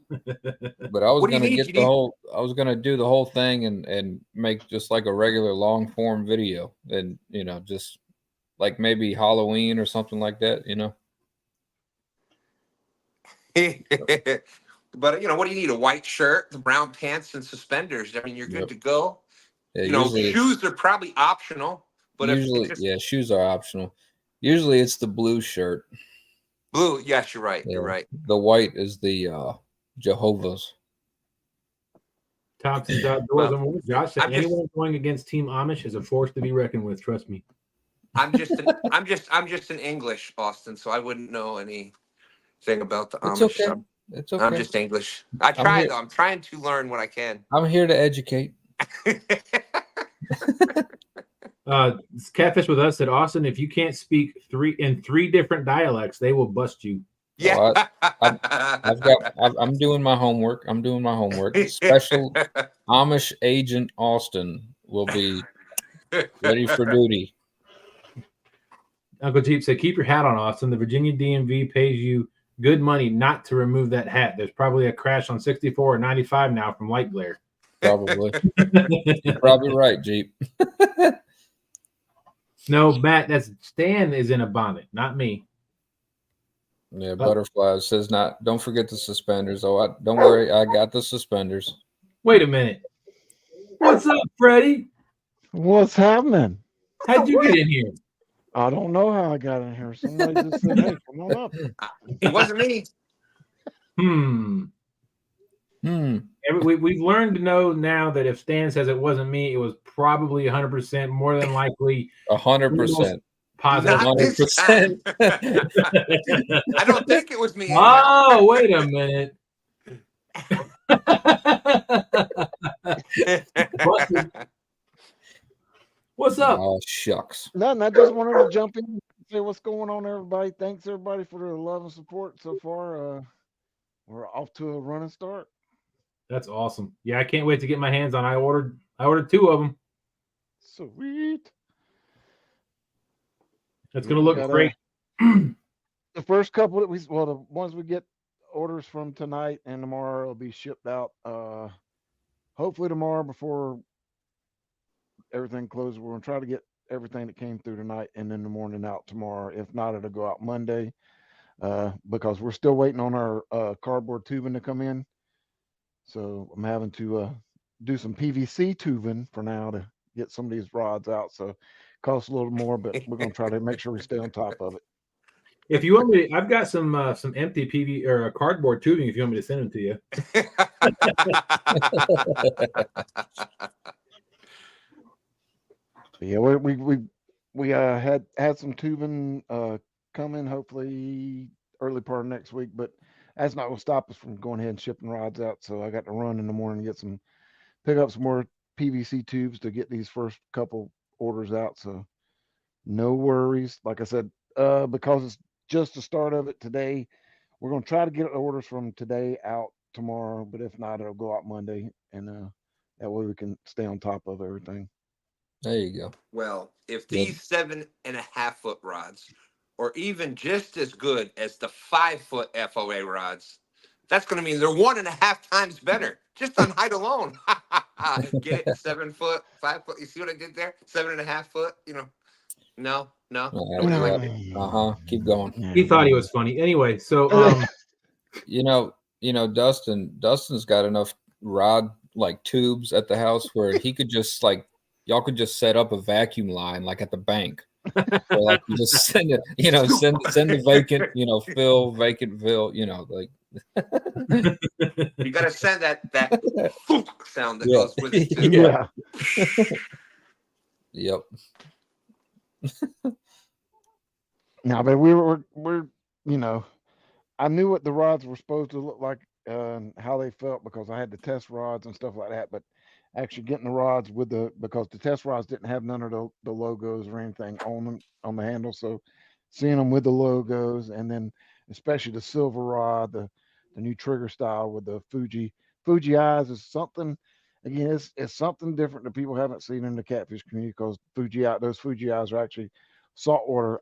But I was gonna get I was gonna do the whole thing and make just like a regular long form video and just like maybe Halloween or something like that, But what do you need? A white shirt, the brown pants, and suspenders. I mean, you're good to go. Yeah, shoes are probably optional. But usually, shoes are optional. Usually, it's the blue shirt. Blue, yes, you're right. Yeah. You're right. The white is the Jehovah's. Thompson's outdoors. Josh said anyone going against Team Amish is a force to be reckoned with. Trust me. I'm just in English, Austin, so I wouldn't know anything about the Amish. It's okay. It's okay. I'm just English. I try though. I'm trying to learn what I can. I'm here to educate. Catfish with us said, Austin, if you can't speak three different dialects, they will bust you. Yeah. I'm doing my homework. Special Amish agent Austin will be ready for duty. Uncle Jeep said, keep your hat on, Austin. The Virginia DMV pays you good money not to remove that hat. There's probably a crash on 64 or 95 now from light glare. Probably. Probably right, Jeep. No, Matt, Stan is in a bonnet, not me. Yeah, Butterfly says not. Don't forget the suspenders. Oh, don't worry, I got the suspenders. Wait a minute. What's up, Freddie? What's happening? How'd you get in here? I don't know how I got in here. Somebody just said, "Hey, come on up." It wasn't me. We've learned to know now that if Stan says it wasn't me, it was probably 100% more than likely 100%. Positive 100%. I don't think it was me. Oh, wait a minute. What's up? Oh, shucks. Nothing. I just wanted to jump in and say what's going on, everybody. Thanks, everybody, for the love and support so far. We're off to a running start. That's awesome. Yeah, I can't wait to get my hands on. I ordered 2 of them. Sweet. That's gonna look great. The first couple that the ones we get orders from tonight and tomorrow will be shipped out. Hopefully tomorrow before everything closes. We're gonna try to get everything that came through tonight and in the morning out tomorrow. If not, it'll go out Monday. Because we're still waiting on our cardboard tubing to come in. So I'm having to do some PVC tubing for now to get some of these rods out. So it costs a little more, but we're going to try to make sure we stay on top of it. If you want me, I've got some empty PV or cardboard tubing. If you want me to send them to you. Yeah, we had some tubing coming hopefully early part of next week, but that's not gonna stop us from going ahead and shipping rods out. So I got to run in the morning and pick up some more PVC tubes to get these first couple orders out. So no worries. Like I said, because it's just the start of it today, we're gonna try to get orders from today out tomorrow. But if not, it'll go out Monday, and that way we can stay on top of everything. There you go. Well, if Good. these 7.5 foot rods are even just as good as the 5 foot FOA rods, that's going to mean they're 1.5 times better just on height alone. Get it? 7 foot, 5 foot. You see what I did there? 7.5 foot. No. Nobody like it. Keep going. He thought he was funny. Anyway, so You know, Dustin's got enough rod like tubes at the house where he could just like y'all could just set up a vacuum line like at the bank. So, like you just send it, send the vacant, vacant fill, like You got to send that sound that Yeah. goes with it too. Yep. No, but we're I knew what the rods were supposed to look like and how they felt because I had to test rods and stuff like that. But actually getting the rods because the test rods didn't have none of the logos or anything on the handle. So seeing them with the logos, and then especially the silver rod, the new trigger style with the Fuji eyes is something. Again, it's something different that people haven't seen in the catfish community because those Fuji eyes are actually saltwater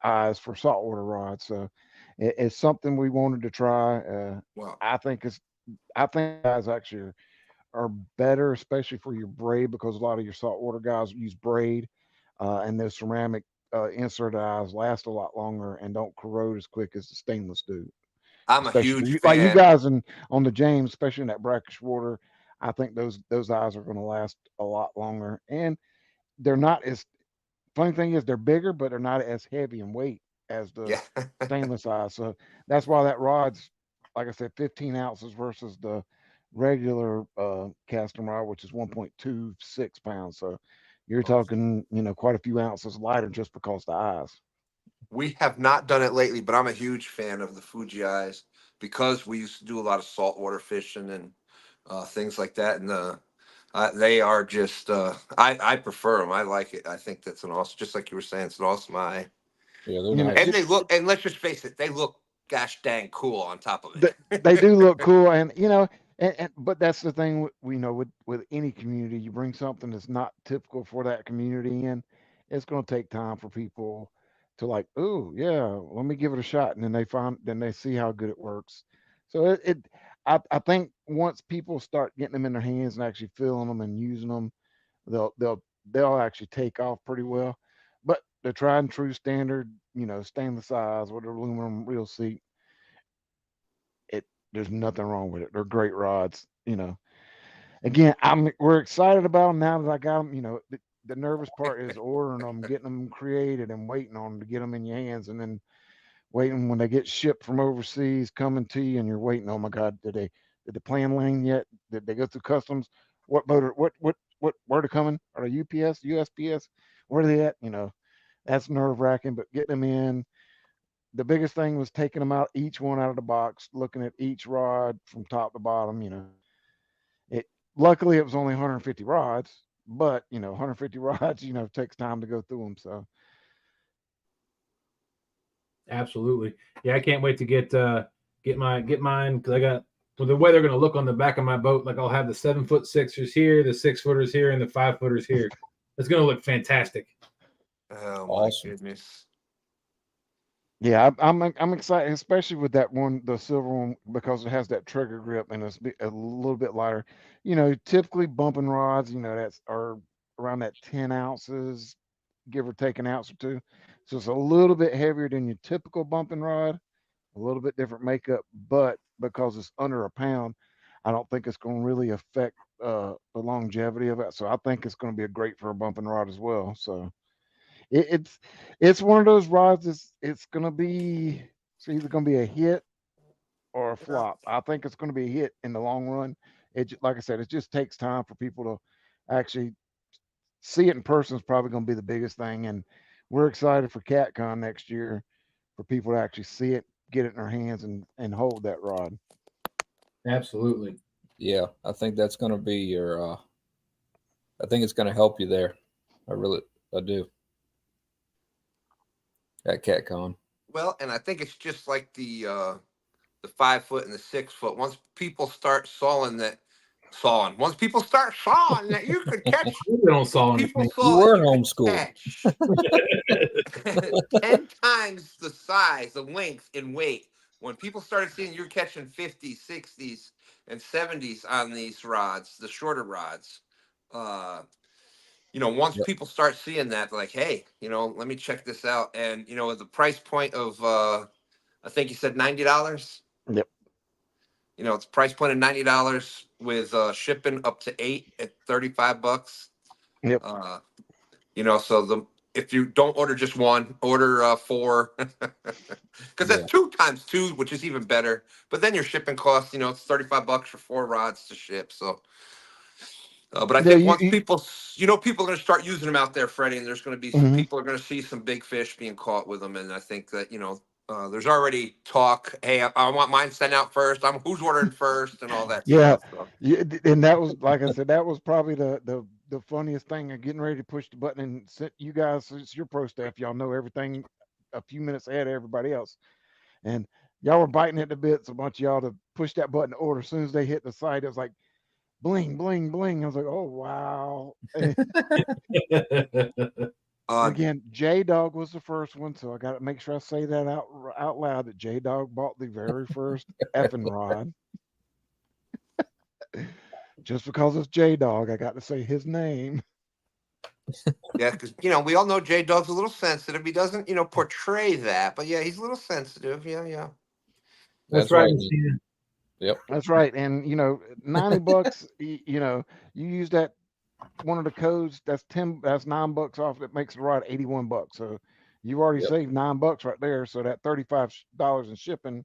eyes for saltwater rods. So it's something we wanted to try. Wow. I think guys actually are better, especially for your braid, because a lot of your saltwater guys use braid, and those ceramic insert eyes last a lot longer and don't corrode as quick as the stainless do. I'm a Especially for huge you, like you fan. guys on the James, especially in that brackish water. I think those eyes are going to last a lot longer, and they're not as funny thing is they're bigger, but they're not as heavy in weight as the Yeah. stainless eyes. So that's why that rod's, like I said, 15 ounces versus the regular casting rod, which is 1.26 pounds. So you're talking, quite a few ounces lighter just because the eyes. We have not done it lately, but I'm a huge fan of the Fuji eyes because we used to do a lot of saltwater fishing and things like that. And they are just, I prefer them. I like it. I think that's an awesome, just like you were saying, it's an awesome eye. Yeah, they're You know, nice. And they look, and let's just face it, they look gosh dang cool on top of they, it. they do look cool, and but that's the thing we know with any community, you bring something that's not typical for that community in, it's going to take time for people to like, oh yeah, let me give it a shot, and then they see how good it works. So I think once people start getting them in their hands and actually feeling them and using them, they'll they'll they'll actually take off pretty well. But the tried and true standard, stainless eyes with aluminum reel seat, it there's nothing wrong with it. They're great rods. Again, we're excited about them now that I got them. The nervous part is ordering them, getting them created, and waiting on them to get them in your hands, and then waiting when they get shipped from overseas, coming to you, and you're waiting. Oh my God, did they plan lane yet? Did they go through customs? What motor? Where they coming? Are they UPS, USPS? Where are they at? That's nerve wracking. But getting them in, the biggest thing was taking them out, each one out of the box, looking at each rod from top to bottom. It luckily it was only 150 rods, but 150 rods, takes time to go through them. So absolutely, yeah, I can't wait to get mine because I got the way they're going to look on the back of my boat. Like I'll have the 7'6" here, the 6-footers here, and the 5-footers here. It's going to look fantastic. Oh my Awesome. goodness. yeah, I'm excited, especially with that one, the silver one, because it has that trigger grip and it's a little bit lighter. Typically bumping rods, that's are around that 10 ounces, give or take an ounce or two. So it's a little bit heavier than your typical bumping rod, a little bit different makeup, but because it's under a pound, I don't think it's going to really affect the longevity of it. So I think it's going to be a great for a bumping rod as well. So it's it's one of those rods. It's either gonna be a hit or a flop. I think it's gonna be a hit in the long run. Like I said, it just takes time for people to actually see it in person. Is probably gonna be the biggest thing, and we're excited for CatCon next year for people to actually see it get it in their hands and hold that rod. Absolutely. Yeah, I think that's going to be your. I think it's going to help you there. I do. At CatCon. Well, and I think it's just like the 5 foot and the 6 foot. Once people start once people start sawing that you could catch, We don't saw people anything. saw You were that you could homeschooled. catch 10 times the size, the length, and weight. When people started seeing you're catching 50s, 60s, and 70s on these rods, the shorter rods, once Yep. people start seeing that, they're like, hey, let me check this out. And, at the price point of, I think you said $90. Yep. It's price point of $90 with shipping up to 8 at $35. Yep. So if you don't order just one, order 4, because that's 2 times 2, which is even better. But then your shipping costs, it's $35 for 4 rods to ship. So, but I Yeah, think once people are going to start using them out there, Freddie, and there's going to be some Mhm. people are going to see some big fish being caught with them, and I think that there's already talk. Hey, I want mine sent out first. Who's ordering first, and all that Yeah, stuff. So. yeah, and that was, like I said, that was probably the funniest thing. Of getting ready to push the button and sent you guys. It's your pro staff. Y'all know everything a few minutes ahead of everybody else, and y'all were biting at the bits. A bunch of y'all to push that button to order. As soon as they hit the site, it was like bling, bling, bling. I was like, oh wow. Again, J Dog was the first one, so I got to make sure I say that out loud. That J Dog bought the very first effing rod. Just because it's J Dog, I got to say his name. Yeah, because we all know J Dog's a little sensitive. He doesn't portray that, but yeah, he's a little sensitive. Yeah. That's right, Christina. Yep. That's right. And $90, you use that one of the codes, that's $9 off. That makes the rod $81. So you've already saved $9 right there. So that $35 in shipping,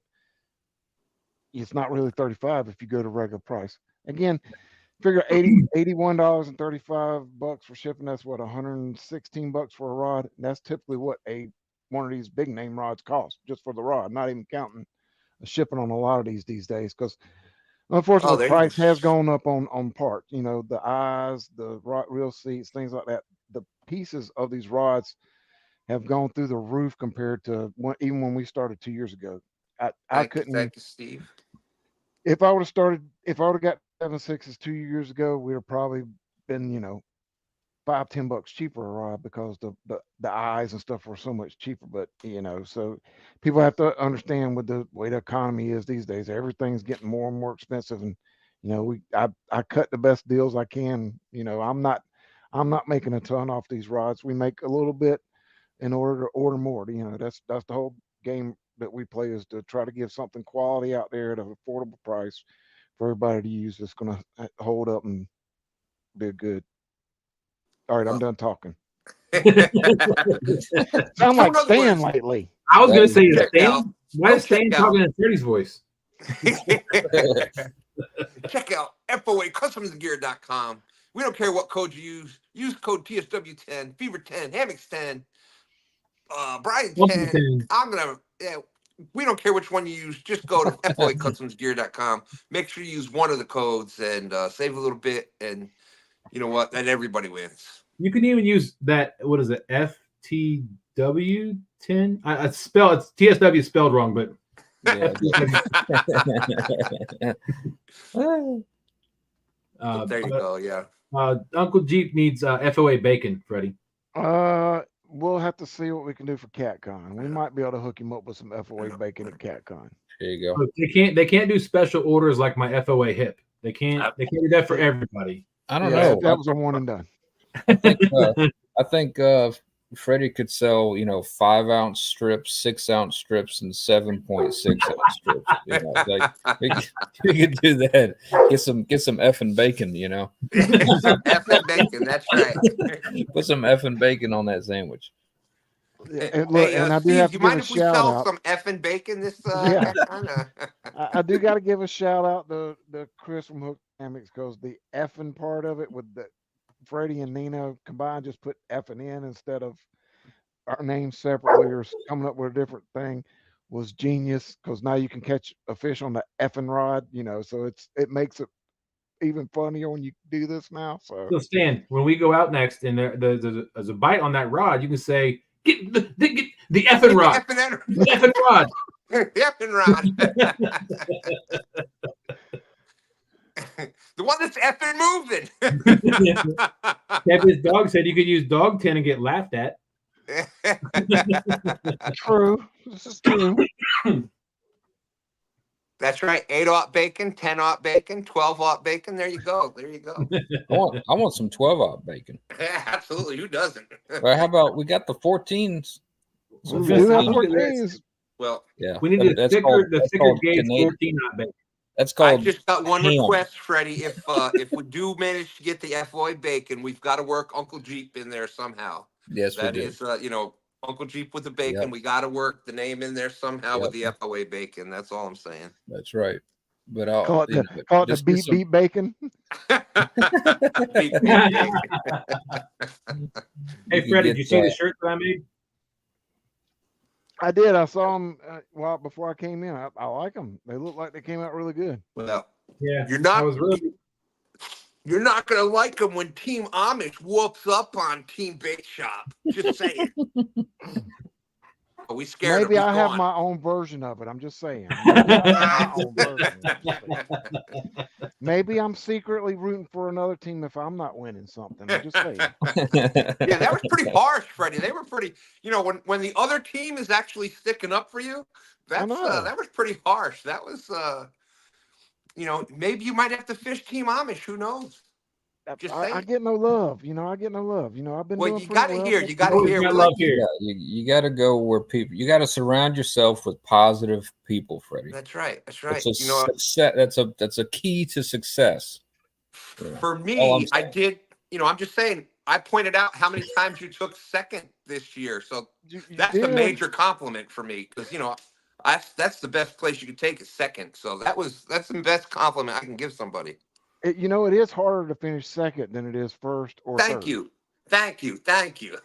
it's not really 35 if you go to regular price. Again, figure $81.35 for shipping. That's what, $116 for a rod. That's typically what one of these big name rods cost, just for the rod, not even counting the shipping on a lot of these days. Because unfortunately, the price has gone up on parts. The eyes, the reel seats, things like that. The pieces of these rods have gone through the roof compared to even when we started 2 years ago. I couldn't. Thank you, Steve. If I would have got 7.6s 2 years ago, we'd have probably been $5-10 cheaper a rod, because the eyes and stuff were so much cheaper. But so people have to understand, with the way the economy is these days, everything's getting more and more expensive. And I cut the best deals I can. I'm not making a ton off these rods. We make a little bit in order to order more. That's the whole game that we play, is to try to give something quality out there at an affordable price for everybody to use, that's going to hold up and be good. All right, I'm done talking. Sound like Stan lately. I was going to say, Stan. Why is Stan talking in Freddie's voice? Check out F.O.A. CustomsGear.com. We don't care what code you use. Use code TSW10, Fever10, Hammocks 10, Brian 10. We don't care which one you use. Just go to F.O.A. Make sure you use one of the codes and save a little bit. And you know what? Then everybody wins. You can even use that. What is it? FTW10. It's TSW spelled wrong, but yeah. There you go. Yeah. Uncle Jeep needs F.O.A. bacon, Freddie. We'll have to see what we can do for CatCon. We might be able to hook him up with some F.O.A. bacon at CatCon. There you go. They can't do special orders like my F.O.A. hip. They can't do that for everybody. I don't know. That was a one and done. I think Freddie could sell 5-ounce strips, 6-ounce strips, and 7.6-ounce strips. We could do that. Get some effing bacon. Some effing bacon. That's right. Put some effing bacon on that sandwich. And look, hey, and I do Steve, have to you give mind a if we shout sell out. some effing bacon this? I do got to give a shout out to Chris from Hook Dynamics, because the effing part of it, with the Freddie and Nina combined, just put effing in instead of our names separately or coming up with a different thing, was genius because now you can catch a fish on the effing rod, you know, so it makes it even funnier when you do this now. So Stan, when we go out next and there's a bite on that rod, you can say, get the effing rod. The effing rod. The effing rod. The one that's effing moving. Kevin's dog said you could use dog 10 and get laughed at. true. This is true. That's right. 8-aught bacon, 10-aught bacon, 12-aught bacon. There you go. There you go. I want some 12-aught bacon. Yeah, absolutely. Who doesn't? Well, how about we got the 14s? So We do have 14. 14s. Well, Yeah, We need the thicker gauge Canadian. 14-aught bacon. That's I called. just got one ham. request, Freddie. If we do manage to get the F.O.A. bacon, we've got to work Uncle Jeep in there somehow. Yes, That we do. is, Uncle Jeep with the bacon. Yep. We got to work the name in there somehow with Yep. the F.O.A. bacon. That's all I'm saying. That's right. But I'll Call it the just get beep some- beep bacon. Beep, beep, beep. Hey, can Freddie, get did you see the that. shirt that I made? I did. I saw them before I came in. I like them. They look like they came out really good. Well, Yeah. you're I not. was really You're not gonna like them when Team Amish whoops up on Team Bait Shop. Just saying. Oh, we scared Maybe him. I He's have gone. my own version of it. I'm just saying. Maybe I have my own version. I'm just saying. Maybe I'm secretly rooting for another team if I'm not winning something. I'm just saying. Yeah, that was pretty harsh, Freddie. They were pretty. When the other team is actually sticking up for you, that was pretty harsh. That was, maybe you might have to fish Team Amish. Who knows? Just I saying. get no love. I get no love. I've been Well, doing you pretty got to well. hear. but- You got to always hear. got We love like- here. Yeah, you got to go where people. You got to surround yourself with positive people, Freddie. That's right. That's right. It's a success. That's a key to success. Yeah. For All I'm me, I saying. did. I'm just saying. I pointed out how many times you took second this year, so You that's a did. major compliment for me because that's the best place you could take is second. So that's the best compliment I can give somebody. It is harder to finish second than it is first or Thank third. you. Thank you. Thank you.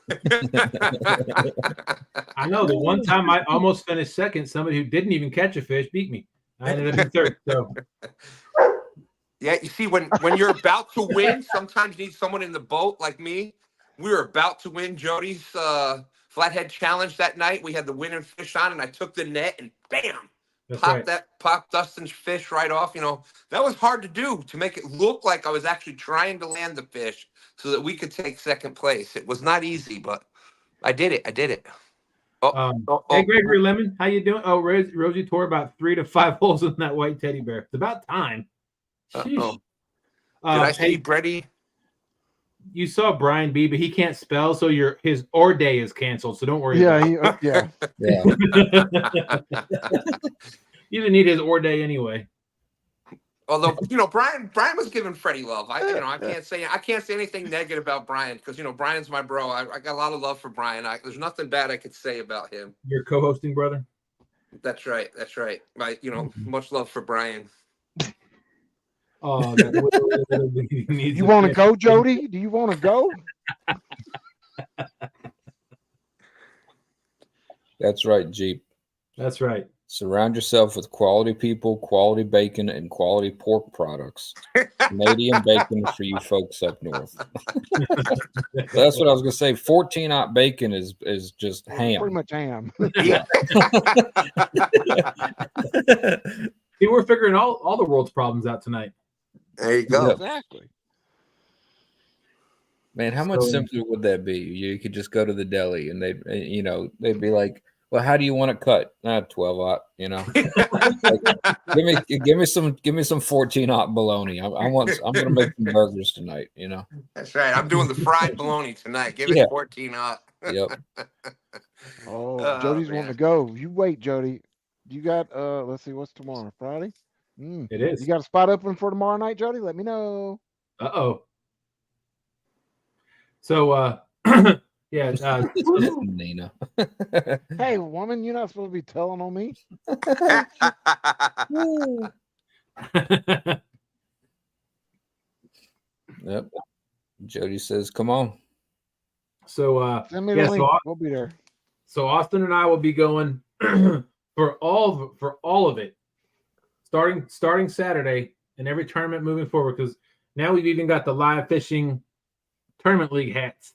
I know the one time I almost finished second, somebody who didn't even catch a fish beat me. I ended up in third. So Yeah, you see, when you're about to win, sometimes you need someone in the boat like me. We were about to win Jody's flathead challenge that night. We had the winning fish on, and I took the net and bam, that's popped right. popped Dustin's fish right off. That was hard to do to make it look like I was actually trying to land the fish so that we could take second place. It was not easy, but I did it. I did it. Hey, Gregory Lemon, how you doing? Oh, Rosie tore about 3 to 5 holes in that white teddy bear. It's about time. Uh-oh. Sheesh. Did I see Hey, Freddie? you saw Brian B, but he can't spell, so his or day is canceled. So don't worry. Yeah, about yeah. Yeah. You didn't need his or day anyway. Although Brian was giving Freddie love. I can't say anything negative about Brian because Brian's my bro. I got a lot of love for Brian. There's nothing bad I could say about him. Your co-hosting brother. That's right. That's right. Much love for Brian. Oh, You want to go, Jody? Do you want to go? That's right, Jeep. That's right. Surround yourself with quality people, quality bacon, and quality pork products. Canadian bacon for you folks up north. That's what I was gonna say. 14-aught bacon is just ham. Pretty much ham. Yeah. See, we're figuring all the world's problems out tonight. There you go. Exactly. Man, how much So- simpler would that be? You could just go to the deli and they'd be like, "Well, how do you want it cut?" 12-aught. Give me some 14-aught bologna. I'm gonna make some burgers tonight. That's right. I'm doing the fried bologna tonight. Give it 14-aught. Yep. Oh, Jody's wanting to go. You wait, Jody. You got let's see, what's tomorrow? Friday? It is. You got a spot open for tomorrow night, Jody? Let me know. Uh-oh. So yeah, Nina. Hey, woman, you're not supposed to be telling on me. Yep. Jody says, "Come on." so Send me the yeah, link. so We'll be there. So Austin and I will be going for all of it, starting Saturday and every tournament moving forward. Because now we've even got the live fishing tournament league hats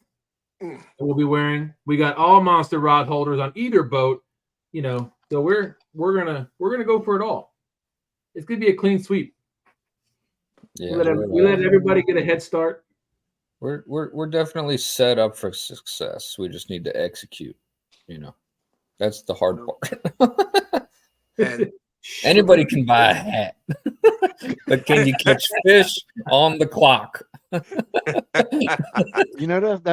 that we'll be wearing. We got all monster rod holders on either boat. So we're gonna go for it all. It's gonna be a clean sweep. Yeah, we let everybody get a head start. We're definitely set up for success. We just need to execute. That's the hard part. And Anybody can buy a hat, but can you catch fish on the clock? That's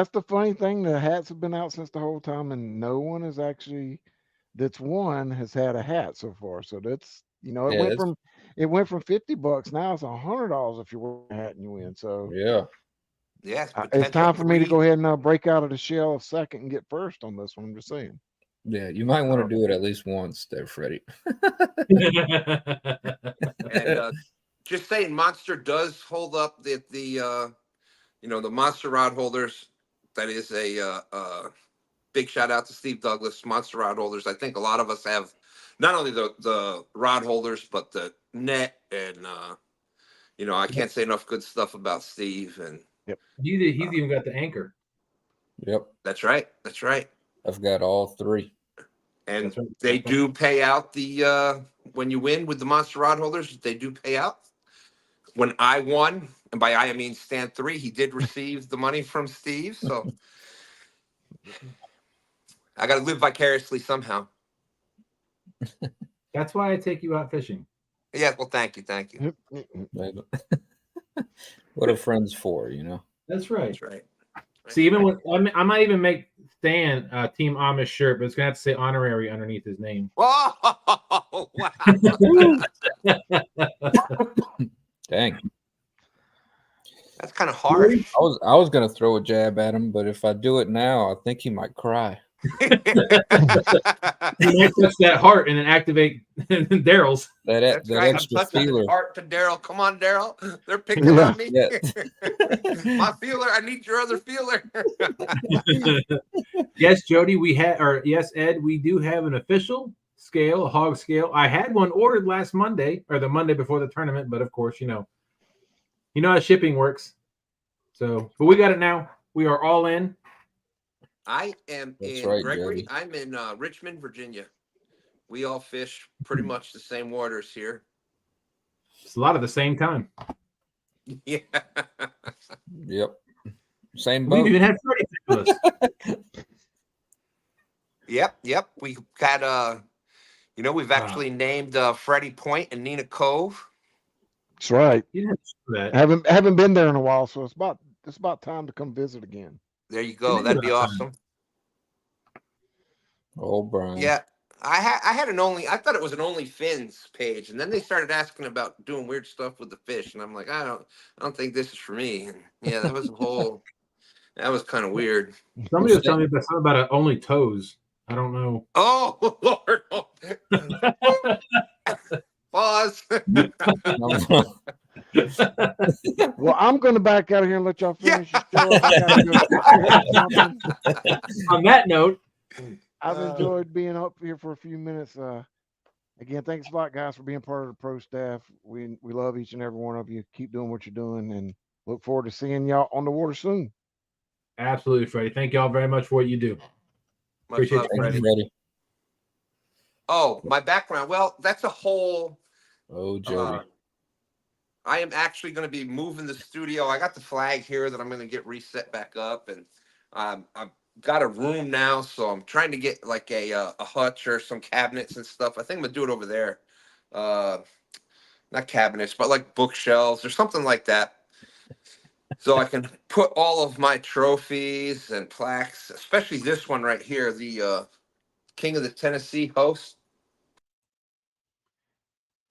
the funny thing. The hats have been out since the whole time, and no one has actually that's won has had a hat so far. So that's it went from $50. Now it's $100 if you wear a hat and you win. So yeah. It's time for me to go ahead and break out of the shell of second and get first on this one. I'm just saying. Yeah, you might want to do it at least once there, Freddie. And just saying, Monster does hold up the Monster rod holders. That is a big shout out to Steve Douglas, Monster rod holders. I think a lot of us have not only the rod holders, but the net. And, I can't say enough good stuff about Steve. And he's even got the anchor. Yep. That's right. I've got all three. And they do pay out when you win with the Monster rod holders, they do pay out. When I won, and by I mean stand 3, he did receive the money from Steve. So I got to live vicariously somehow. That's why I take you out fishing. Yeah, well, thank you. What are friends for, That's right. That's right. See, even when I might even make Stan Team Amish shirt, but it's gonna have to say honorary underneath his name. Oh, wow. Dang. That's kind of harsh. I was gonna throw a jab at him, but if I do it now, I think he might cry. You might touch that heart and then activate Darrell's. That's right. I'm touching the heart to Darrell. Come on, Darrell. They're picking on me. Yeah. My feeler. I need your other feeler. Yes, Jody, yes, Ed, we do have an official scale, a hog scale. I had one ordered last Monday or the Monday before the tournament, but of course, you know how shipping works. So, but we got it now. We are all in. I am That's in right, Gregory. Jody. I'm in Richmond, Virginia. We all fish pretty much the same waters here. It's a lot of the same time. Yeah. Yep. Same boat. We've even had Freddie with us. Yep. We got we've actually named Freddie Point and Nina Cove. That's right. You didn't know that. Haven't been there in a while, so it's about time to come visit again. There you go. That'd be awesome. Oh, Brian. Yeah. I had I thought it was an OnlyFins page, and then they started asking about doing weird stuff with the fish, and I'm like, I don't think this is for me. And yeah, that was that was kind of weird. Somebody was telling me about something about only toes. I don't know. Oh Lord! Pause. Well, I'm going to back out of here and let y'all finish your show. On that note, I've enjoyed being up here for a few minutes. Again, thanks a lot, guys, for being part of the pro staff. We love each and every one of you. Keep doing what you're doing, and look forward to seeing y'all on the water soon. Absolutely, Freddie. Thank y'all very much for what you do. Much love, Freddie. Freddie. Oh, my background. Well, that's a whole. Oh, Jody. I am actually going to be moving the studio. I got the flag here that I'm going to get reset back up, and I've got a room now, so I'm trying to get like a hutch or some cabinets and stuff. I think I'm going to do it over there. Not cabinets, but like bookshelves or something like that. So I can put all of my trophies and plaques, especially this one right here, the King of the Tennessee host.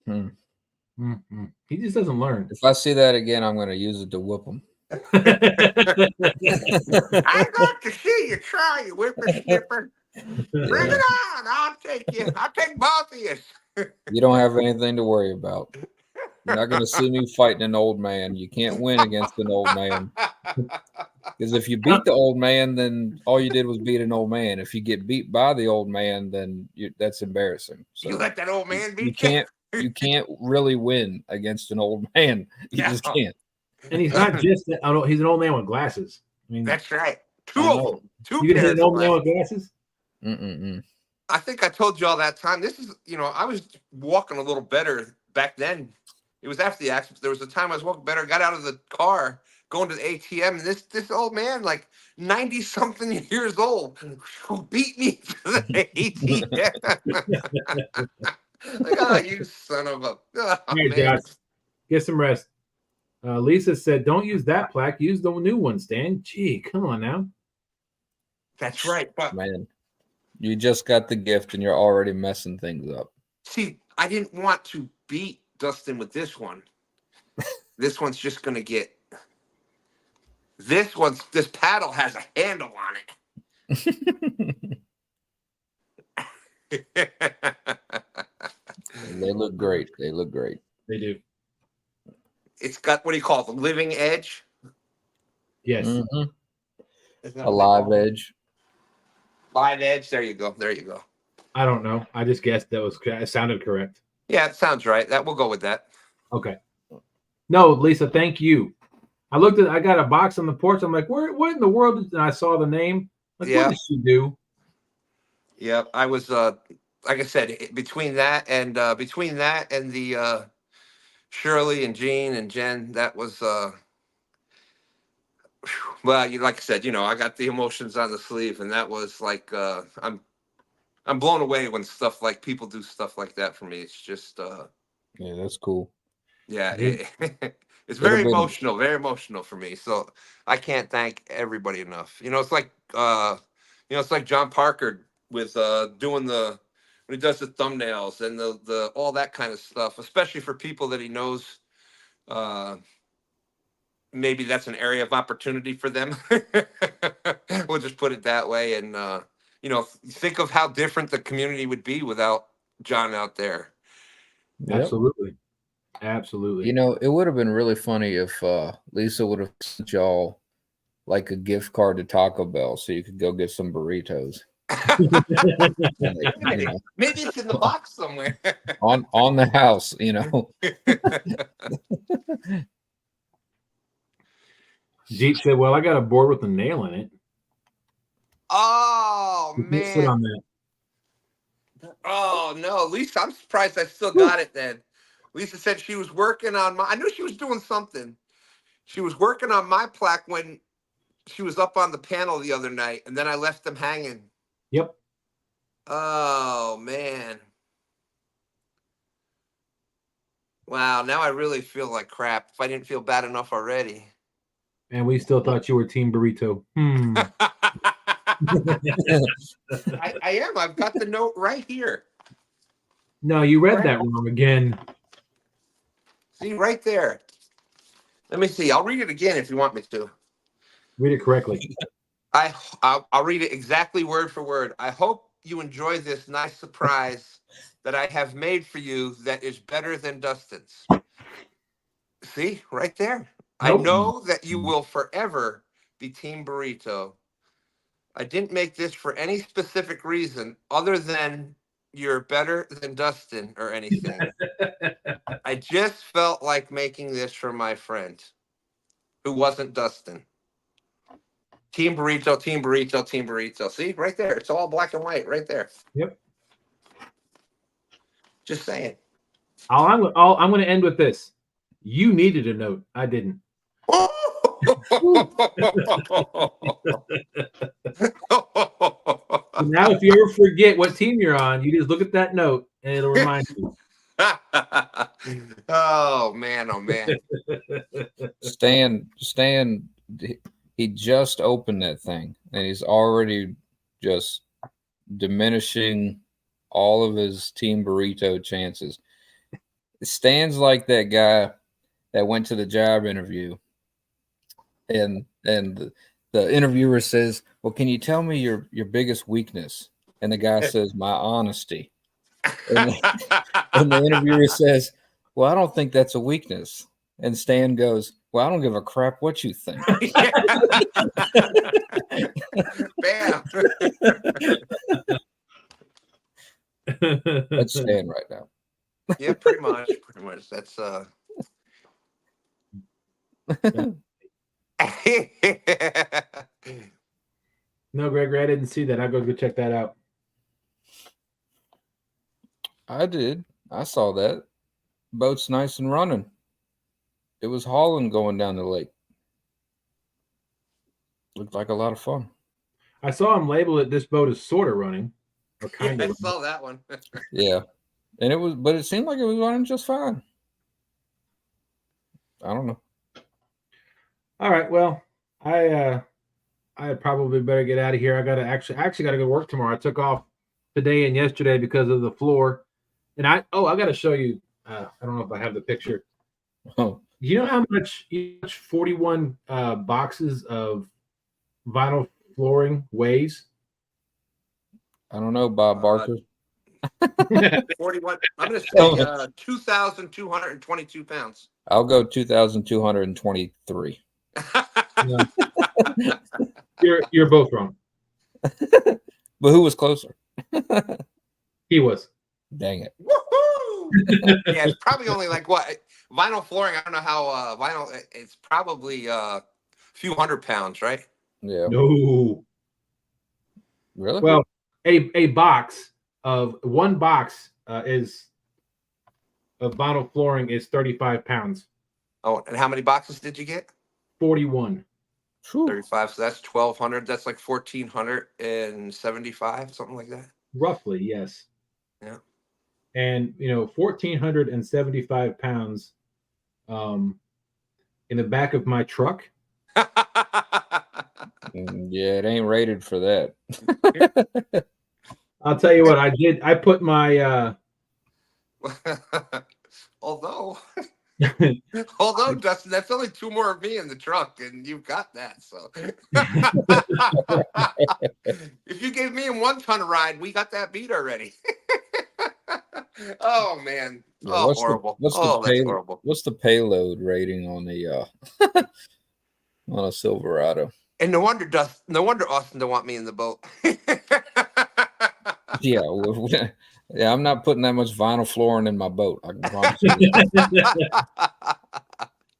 Mm-hmm. He just doesn't learn. If I see that again, I'm going to use it to whoop him. I'd like to see you try, you whippersnapper. Bring it on. I'll take you. I'll take both of you. You don't have anything to worry about. You're not going to see me fighting an old man. You can't win against an old man. Because if you beat the old man, then all you did was beat an old man. If you get beat by the old man, then that's embarrassing. So You let that old man beat you can't really win against an old man. You just can't. And he's not just that. Oh, no, he's an old man with glasses. I mean, That's right. Two I of know. them. Two you can hit pairs an of old man glasses. with glasses. I think I told you all that time. This is, I was walking a little better back then. It was after the accident. There was a time I was walking better, got out of the car, going to the ATM, and this old man, like 90-something years old, who beat me to the ATM. Like, oh, you son of a... Oh, Here, man. Josh, get some rest. Lisa said, don't use that plaque. Use the new one, Stan. Gee, come on now. That's right. But, Man, you just got the gift and you're already messing things up. see, I didn't want to beat Dustin with this one. This one's just going to get... This paddle has a handle on it. They look great. They look great. They do. It's got, what do you call it, the living edge? Yes. Mhm. Isn't that A what they live call it? edge. Live edge. There you go. There you go. I don't know. I just guessed it sounded correct. Yeah, it sounds right. We'll go with that. Okay. No, Lisa, thank you. I got a box on the porch. I'm like, what in the world? And I saw the name. Like, Yeah. what did she do? Yeah, I was like I said, between that and the Shirley and Jean and Jen, that was well, like I said, I got the emotions on the sleeve, and that was like I'm blown away when stuff like people do stuff like that for me. It's just Yeah, that's cool. yeah, it's It'll very be- emotional for me. So I can't thank everybody enough. It's like it's like John Parker with doing when he does the thumbnails and the all that kind of stuff, especially for people that he knows maybe that's an area of opportunity for them. We'll just put it that way. And think of how different the community would be without John out there. Yep. Absolutely. It would have been really funny if Lisa would have sent y'all like a gift card to Taco Bell so you could go get some burritos. Maybe it's in the box somewhere. on the house, Jeep said, well, I got a board with a nail in it. Oh, You can't sit man. on that. Oh, no. Lisa, I'm surprised I still got it then. Lisa said she was working on I knew she was doing something. She was working on my plaque when she was up on the panel the other night, and then I left them hanging. Yep. Oh, man. Wow, now I really feel like crap if I didn't feel bad enough already. And we still thought you were Team Burrito. I am. I've got the note right here. No, you read that wrong again. See, right there. Let me see. I'll read it again if you want me to. Read it correctly. I'll read it exactly word for word. I hope you enjoy this nice surprise that I have made for you that is better than Dustin's. See, right there. Nope. I know that you will forever be Team Burrito. I didn't make this for any specific reason other than you're better than Dustin or anything. I just felt like making this for my friend who wasn't Dustin. Team Burrito, Team Burrito, Team Burrito. See, right there. It's all black and white right there. Yep. Just saying. I'm going to end with this. You needed a note. I didn't. Now, if you ever forget what team you're on, you just look at that note and it'll remind you. Oh man! Stan, he just opened that thing and he's already just diminishing all of his Team Burrito chances. Stan's like that guy that went to the job interview and the interviewer says, well, can you tell me your biggest weakness? And the guy says, my honesty. And the interviewer says, well, I don't think that's a weakness. And Stan goes, well, I don't give a crap what you think. Bam. That's Stan right now. Yeah, pretty much. Pretty much. That's No, Gregory, I didn't see that. I'll go check that out. I did. I saw that. Boat's nice and running. It was hauling going down the lake. Looked like a lot of fun. I saw him label it. This boat is sort of running, or yeah, kind I of. saw that one. Yeah. And it seemed like it was running just fine. I don't know. All right. Well, I probably better get out of here. I actually got to go work tomorrow. I took off today and yesterday because of the floor. And I got to show you. I don't know if I have the picture. Oh, You know how much 41 boxes of vinyl flooring weighs? I don't know, Bob Barker. 41. I'm going to say 2,222 pounds. I'll go 2,223. You're both wrong. But who was closer? He was. Dang it. Woohoo! Yeah, it's probably only like what? Vinyl flooring, I don't know how vinyl, it's probably a few 100 pounds, right? Yeah. No. Really? Well, a box of one box is of vinyl flooring is 35 pounds. Oh, and how many boxes did you get? 41. 35. So that's 1,200. That's like 1,475, something like that. Roughly, yes. Yeah. And 1,475 pounds in the back of my truck. Yeah, it ain't rated for that. I'll tell you what I did. I put my although Dustin, that's only two more of me in the truck, and you've got that. So if you gave me a 1 ton ride, we got that beat already. Oh man! Yeah, Oh, horrible! That's horrible. What's the payload rating on the on a Silverado? And no wonder Austin don't want me in the boat. Yeah, yeah, I'm not putting that much vinyl flooring in my boat. I can promise you.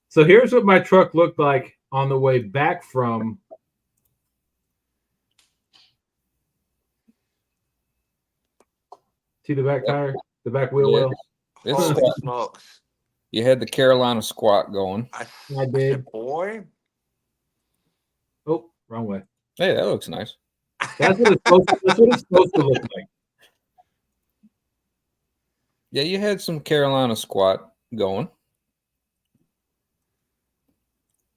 So here's what my truck looked like on the way back from. See the back tire, the back wheel well. Holy smokes! You had the Carolina squat going. I did, boy. Oh, wrong way. Hey, that looks nice. That's what it's supposed to look like. Yeah, you had some Carolina squat going.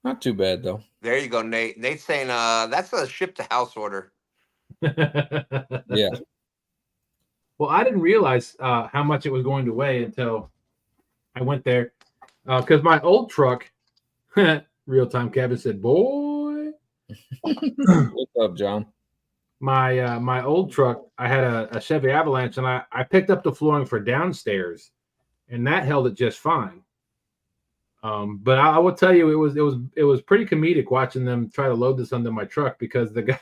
Not too bad though. There you go, Nate. Nate's saying that's a ship to house order. Yeah. Well, I didn't realize how much it was going to weigh until I went there. Because my old truck, ReelTime Kevin said, boy. What's up, John? My old truck, I had a Chevy Avalanche, and I picked up the flooring for downstairs, and that held it just fine. But I will tell you, it was pretty comedic watching them try to load this onto my truck, because the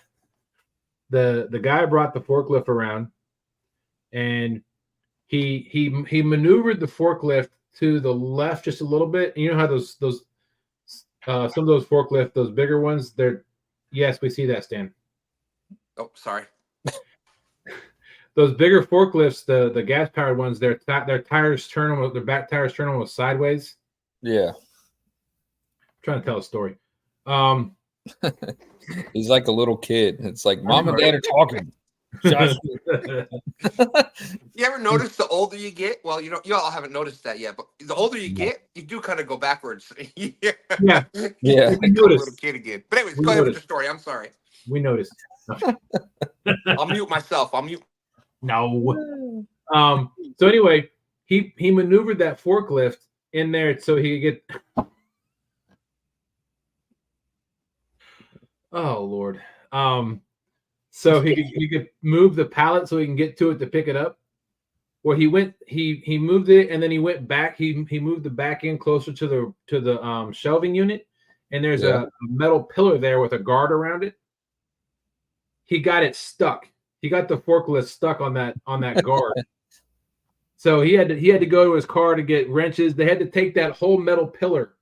guy brought the forklift around, and he maneuvered the forklift to the left just a little bit. And you know how those some of those forklifts, those bigger ones, yes, we see that, Stan. Oh, sorry. Those bigger forklifts, the gas powered ones, their tires turn almost, their back tires turn almost sideways. Yeah. I'm trying to tell a story. He's like a little kid. It's like mom and dad are talking. You ever notice the older you get? Well, you all haven't noticed that yet, but the older you get, you do kind of go backwards. Yeah. Yeah. We noticed. A little kid again. But anyways, go ahead with the story. I'm sorry. We noticed. I'll mute myself. No. So anyway, he maneuvered that forklift in there so he could get. Oh Lord. So he could move the pallet so he can get to it to pick it up. Well, he moved it, and then he went back. He moved the back end closer to the shelving unit, and there's a metal pillar there with a guard around it. He got it stuck. He got the forklift stuck on that guard. So he had to go to his car to get wrenches. They had to take that whole metal pillar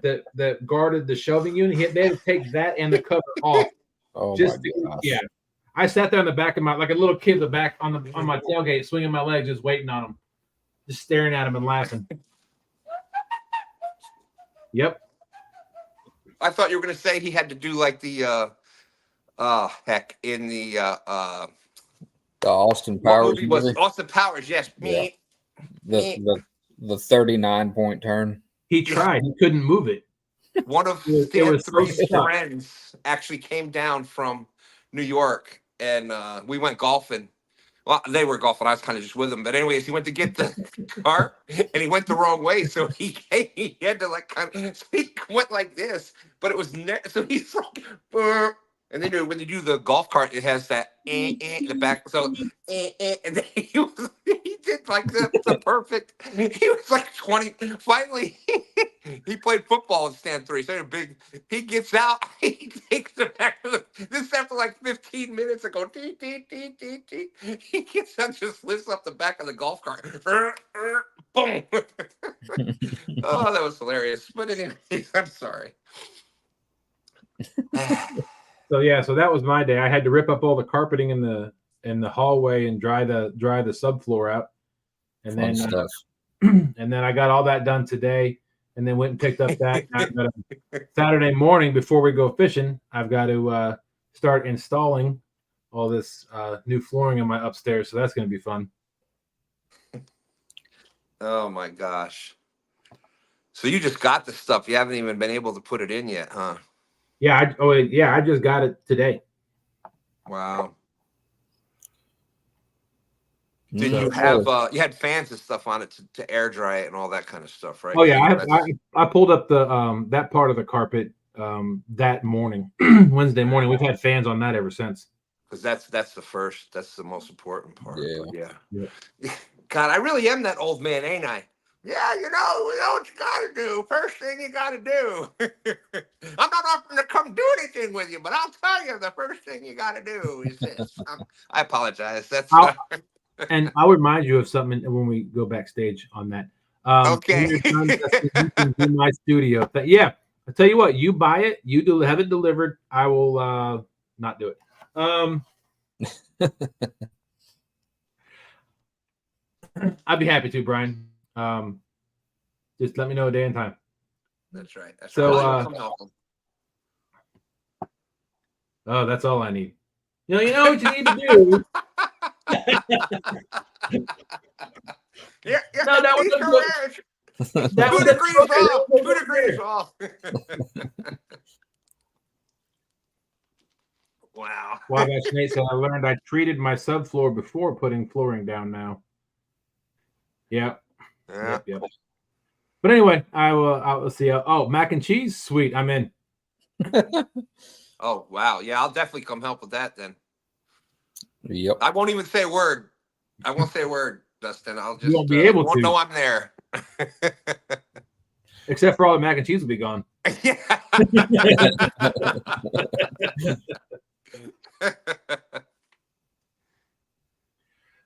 that guarded the shelving unit. They had to take that and the cover off. Oh my gosh. Yeah. I sat there on the back of like a little kid, the back on my tailgate, swinging my legs, just waiting on him, just staring at him and laughing. Yep. I thought you were going to say he had to do like the heck in the Austin what Powers movie was movie? Austin Powers? Yes, Yeah. The 39-point turn. He tried. He couldn't move it. One of Stan 3's friends actually came down from New York, and we went golfing. Well, they were golfing. I was kind of just with them. But anyways, he went to get the cart, and he went the wrong way. So he had to like kind of. So he went like this, but it was so he's like. And then when you do the golf cart, it has that the back. So and then he did like the perfect. He was like 20. Finally, he played football in Stand 3. So he gets out. He takes the back of this after like 15 minutes ago. He gets out, just lifts up the back of the golf cart. Boom. Oh, that was hilarious. But anyway, I'm sorry. So that was my day. I had to rip up all the carpeting in the hallway and dry the subfloor out, and then stuff. And then I got all that done today, and then went and picked up that Saturday morning before we go fishing. I've got to start installing all this new flooring in my upstairs, so that's going to be fun. Oh my gosh! So you just got the stuff. You haven't even been able to put it in yet, huh? Yeah, I just got it today. Wow. Did you have you had fans and stuff on it to air dry it and all that kind of stuff, right? Oh yeah, I pulled up the that part of the carpet that morning, Wednesday morning. We've had fans on that ever since. Because that's the most important part. Yeah. Yeah. God, I really am that old man, ain't I? Yeah, you know what you gotta do. First thing you gotta do. I'm not offering to come do anything with you, but I'll tell you the first thing you gotta do is this. I apologize. That's and I'll remind you of something when we go backstage on that. Okay. In my studio. Yeah, I'll tell you what. You buy it. You have it delivered. I will not do it. I'd be happy to, Brian. Just let me know a day and time. That's right. Oh, that's all I need. You know what you need to do. Yeah, no, that was that 2 degrees off. 2 degrees off. Wow. Wow, that's Nate said I learned I treated my subfloor before putting flooring down now. Yep. Yep. But anyway, I will see. Mac and cheese, sweet. I'm in. Oh wow, yeah, I'll definitely come help with that then. Yep. I won't even say a word. I won't say a word, Dustin. I'll just you won't be able to. know I'm there. Except for all the mac and cheese will be gone. Yeah.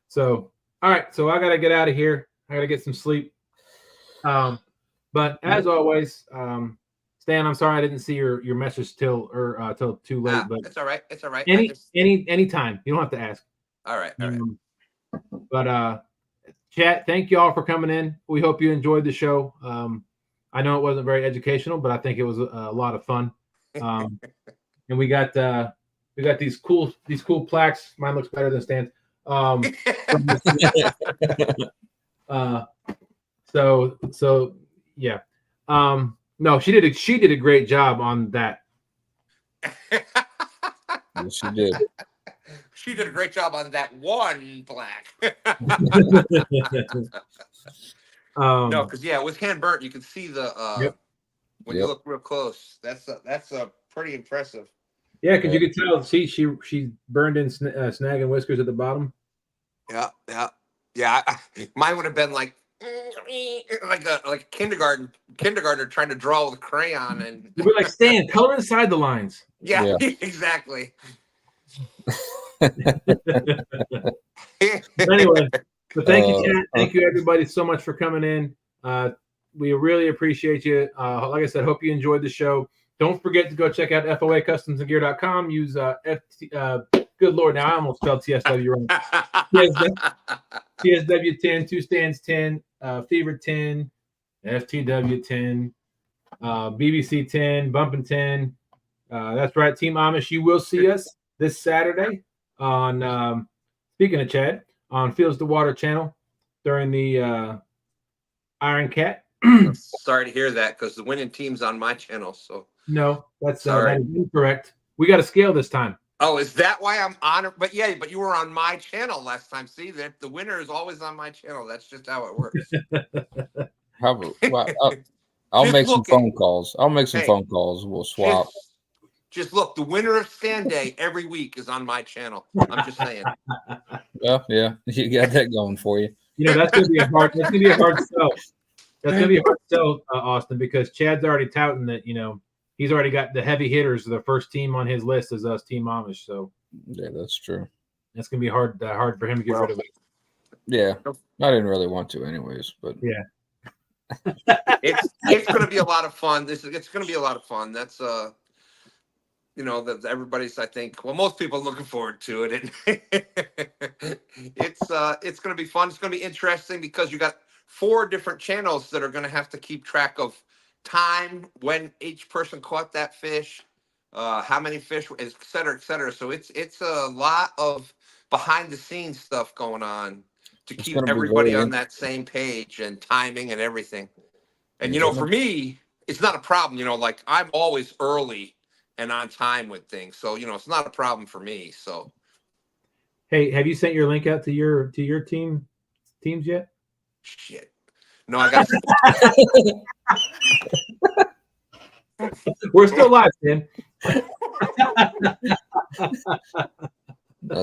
So, all right. So I got to get out of here. I got to get some sleep. But as always, Stan, I'm sorry I didn't see your message till too late. But it's all right. It's all right. Any time. You don't have to ask. All right. All right. But Chatt, thank you all for coming in. We hope you enjoyed the show. I know it wasn't very educational, but I think it was a lot of fun. And we got these cool plaques. Mine looks better than Stan's. So yeah. No, she did a great job on that. Yes, she did. She did a great job on that one plaque. No, because it was hand burnt. You can see the when you look real close. That's pretty impressive. Yeah, because you could tell. See, she burned in Snaggin Whiskers at the bottom. Yeah. Yeah, mine would have been like a kindergartner trying to draw with a crayon, and You'd be like, Stan, color inside the lines. yeah. Exactly. Anyway, but thank you, Chatt. Thank you, everybody, so much for coming in. We really appreciate you. Like I said, hope you enjoyed the show. Don't forget to go check out FOAcustomsandgear.com. Use good Lord, now I almost spelled TSW wrong. TSW10, 2 stands 10, Fever 10, FTW 10, BBC 10, Bumpin' 10. That's right, Team Amish. You will see us this Saturday on, speaking of Chad, on Fields to Water channel during the Iron Cat. Sorry to hear that, because the winning team's on my channel. So no, that's sorry. that is incorrect. We got a scale this time. Oh, is that why I'm on it? But yeah, but you were on my channel last time. See, that the winner is always on my channel. That's just how it works. I'll make some phone calls. Phone calls. We'll swap. Just look, the winner of Stand Day every week is on my channel. I'm just saying. Well, yeah, you got that going for you. You know, that's gonna be a hard sell. That's gonna be a hard sell, Austin, because Chad's already touting that, you know, he's already got the heavy hitters. The first team on his list is us, Team Amish. So yeah, that's true. That's gonna be hard for him to get rid of it. Yeah, I didn't really want to, anyways. But yeah, it's gonna be a lot of fun. It's gonna be a lot of fun. That's you know, that everybody's, I think, well, most people are looking forward to it. And it's going to be fun. It's going to be interesting because you got 4 different channels that are going to have to keep track of time, when each person caught that fish, how many fish, et cetera, et cetera. So it's a lot of behind the scenes stuff going on to keep everybody on that same page, and timing and everything. And, you know, for me, it's not a problem. You know, like, I'm always early and on time with things, so you know it's not a problem for me. So, hey, have you sent your link out to your teams yet? Shit, no, I got. We're still live, Stan.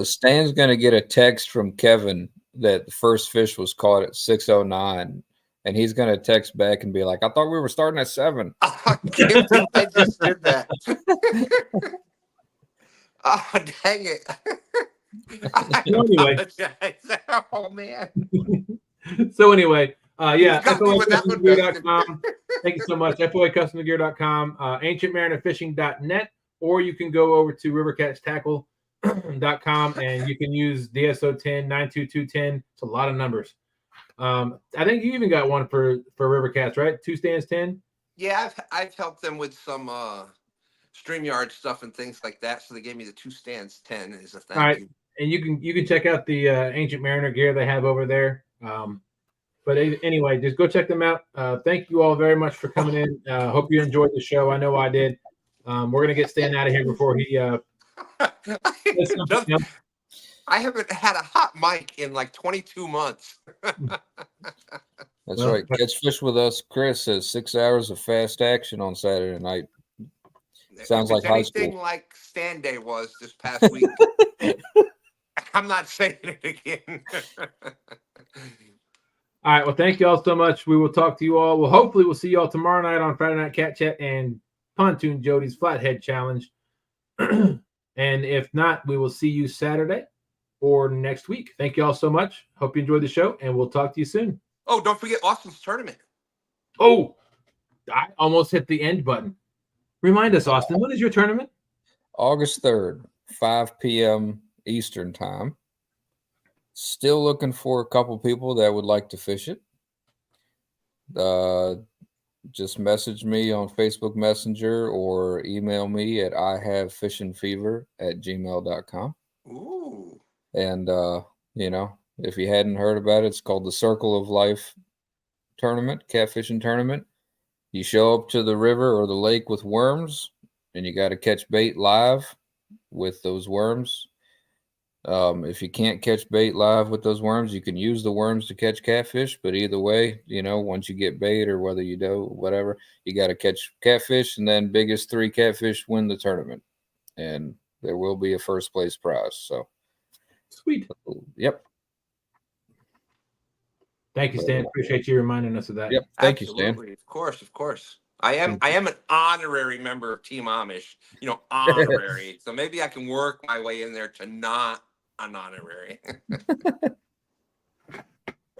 Stan's gonna get a text from Kevin that the first fish was caught at 6:09. And he's going to text back and be like, I thought we were starting at 7. I just did that. Oh, dang it. Anyway. Oh, man. So anyway, yeah, FOAcustomsgear.com. Thank you so much. FOAcustomsgear.com, ancientmarinerfishing.net, or you can go over to rivercatchtackle.com and you can use DSO10, 92210. It's a lot of numbers. I think you even got one for River Cats, right? 2 stands 10. Yeah, I've helped them with some StreamYard stuff and things like that. So they gave me the 2 stands 10 as a thank you. And you can check out the Ancient Mariner gear they have over there. But anyway, just go check them out. Thank you all very much for coming in. Hope you enjoyed the show. I know I did. We're gonna get Stan out of here before he. I haven't had a hot mic in like 22 months. That's right. Catch Fish with Us. Chris says 6 hours of fast action on Saturday night. Sounds like high school. Anything like Stand Day was this past week. I'm not saying it again. All right. Well, thank you all so much. We will talk to you all. Well, hopefully we'll see you all tomorrow night on Friday Night Cat Chat and Pontoon Jodi's Flathead Challenge. And if not, we will see you Saturday or next week. Thank you all so much. Hope you enjoyed the show, and we'll talk to you soon. Oh, don't forget Austin's tournament. Oh, I almost hit the end button. Remind us, Austin, when is your tournament? August 3rd, 5 p.m. Eastern time. Still looking for a couple people that would like to fish it. Just message me on Facebook Messenger or email me at ihavefishingfever@gmail.com. Ooh. And, you know, if you hadn't heard about it, it's called the Circle of Life tournament, catfishing tournament. You show up to the river or the lake with worms, and you got to catch bait live with those worms. If you can't catch bait live with those worms, you can use the worms to catch catfish. But either way, you know, once you get bait or whether you do, whatever, you got to catch catfish, and then biggest 3 catfish win the tournament. And there will be a first place prize. So sweet. Yep. Thank you, Stan. Appreciate you reminding us of that. Yep. Thank you, Stan. Absolutely. Of course, of course. I am an honorary member of Team Amish. Honorary. So maybe I can work my way in there to not an honorary.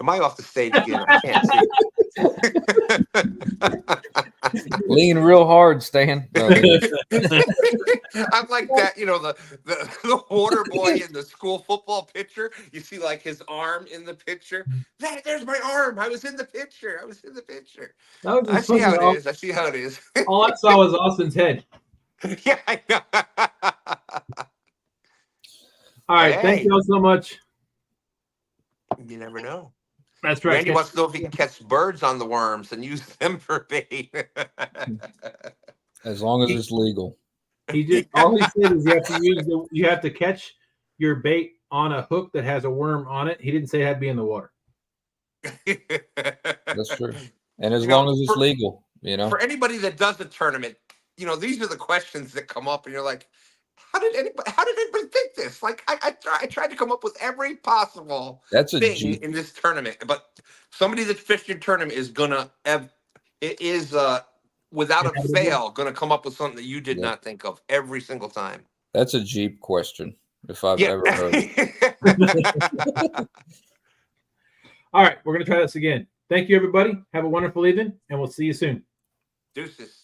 Am I off the stage again? I can't see. Lean real hard, Stan. No, I'm like that, the water boy in the school football picture. You see like his arm in the picture. There's my arm. I was in the picture. That was I see how it is. I see how it is. All I saw was Austin's head. Yeah, I know. All right. Hey. Thank you all so much. You never know. That's right. Randy wants to know if he can catch birds on the worms and use them for bait. as long as it's legal. All he said is you have to catch your bait on a hook that has a worm on it. He didn't say it had to be in the water. That's true. And as long as it's legal, For anybody that does a tournament, these are the questions that come up, and you're like, how did anybody think this? Like, I tried to come up with every possible thing in this tournament, but somebody that's fished your tournament is gonna without a fail gonna come up with something that you did not think of every single time. That's a Jeep question, if I've ever heard. All right, we're gonna try this again. Thank you, everybody. Have a wonderful evening, and we'll see you soon. Deuces.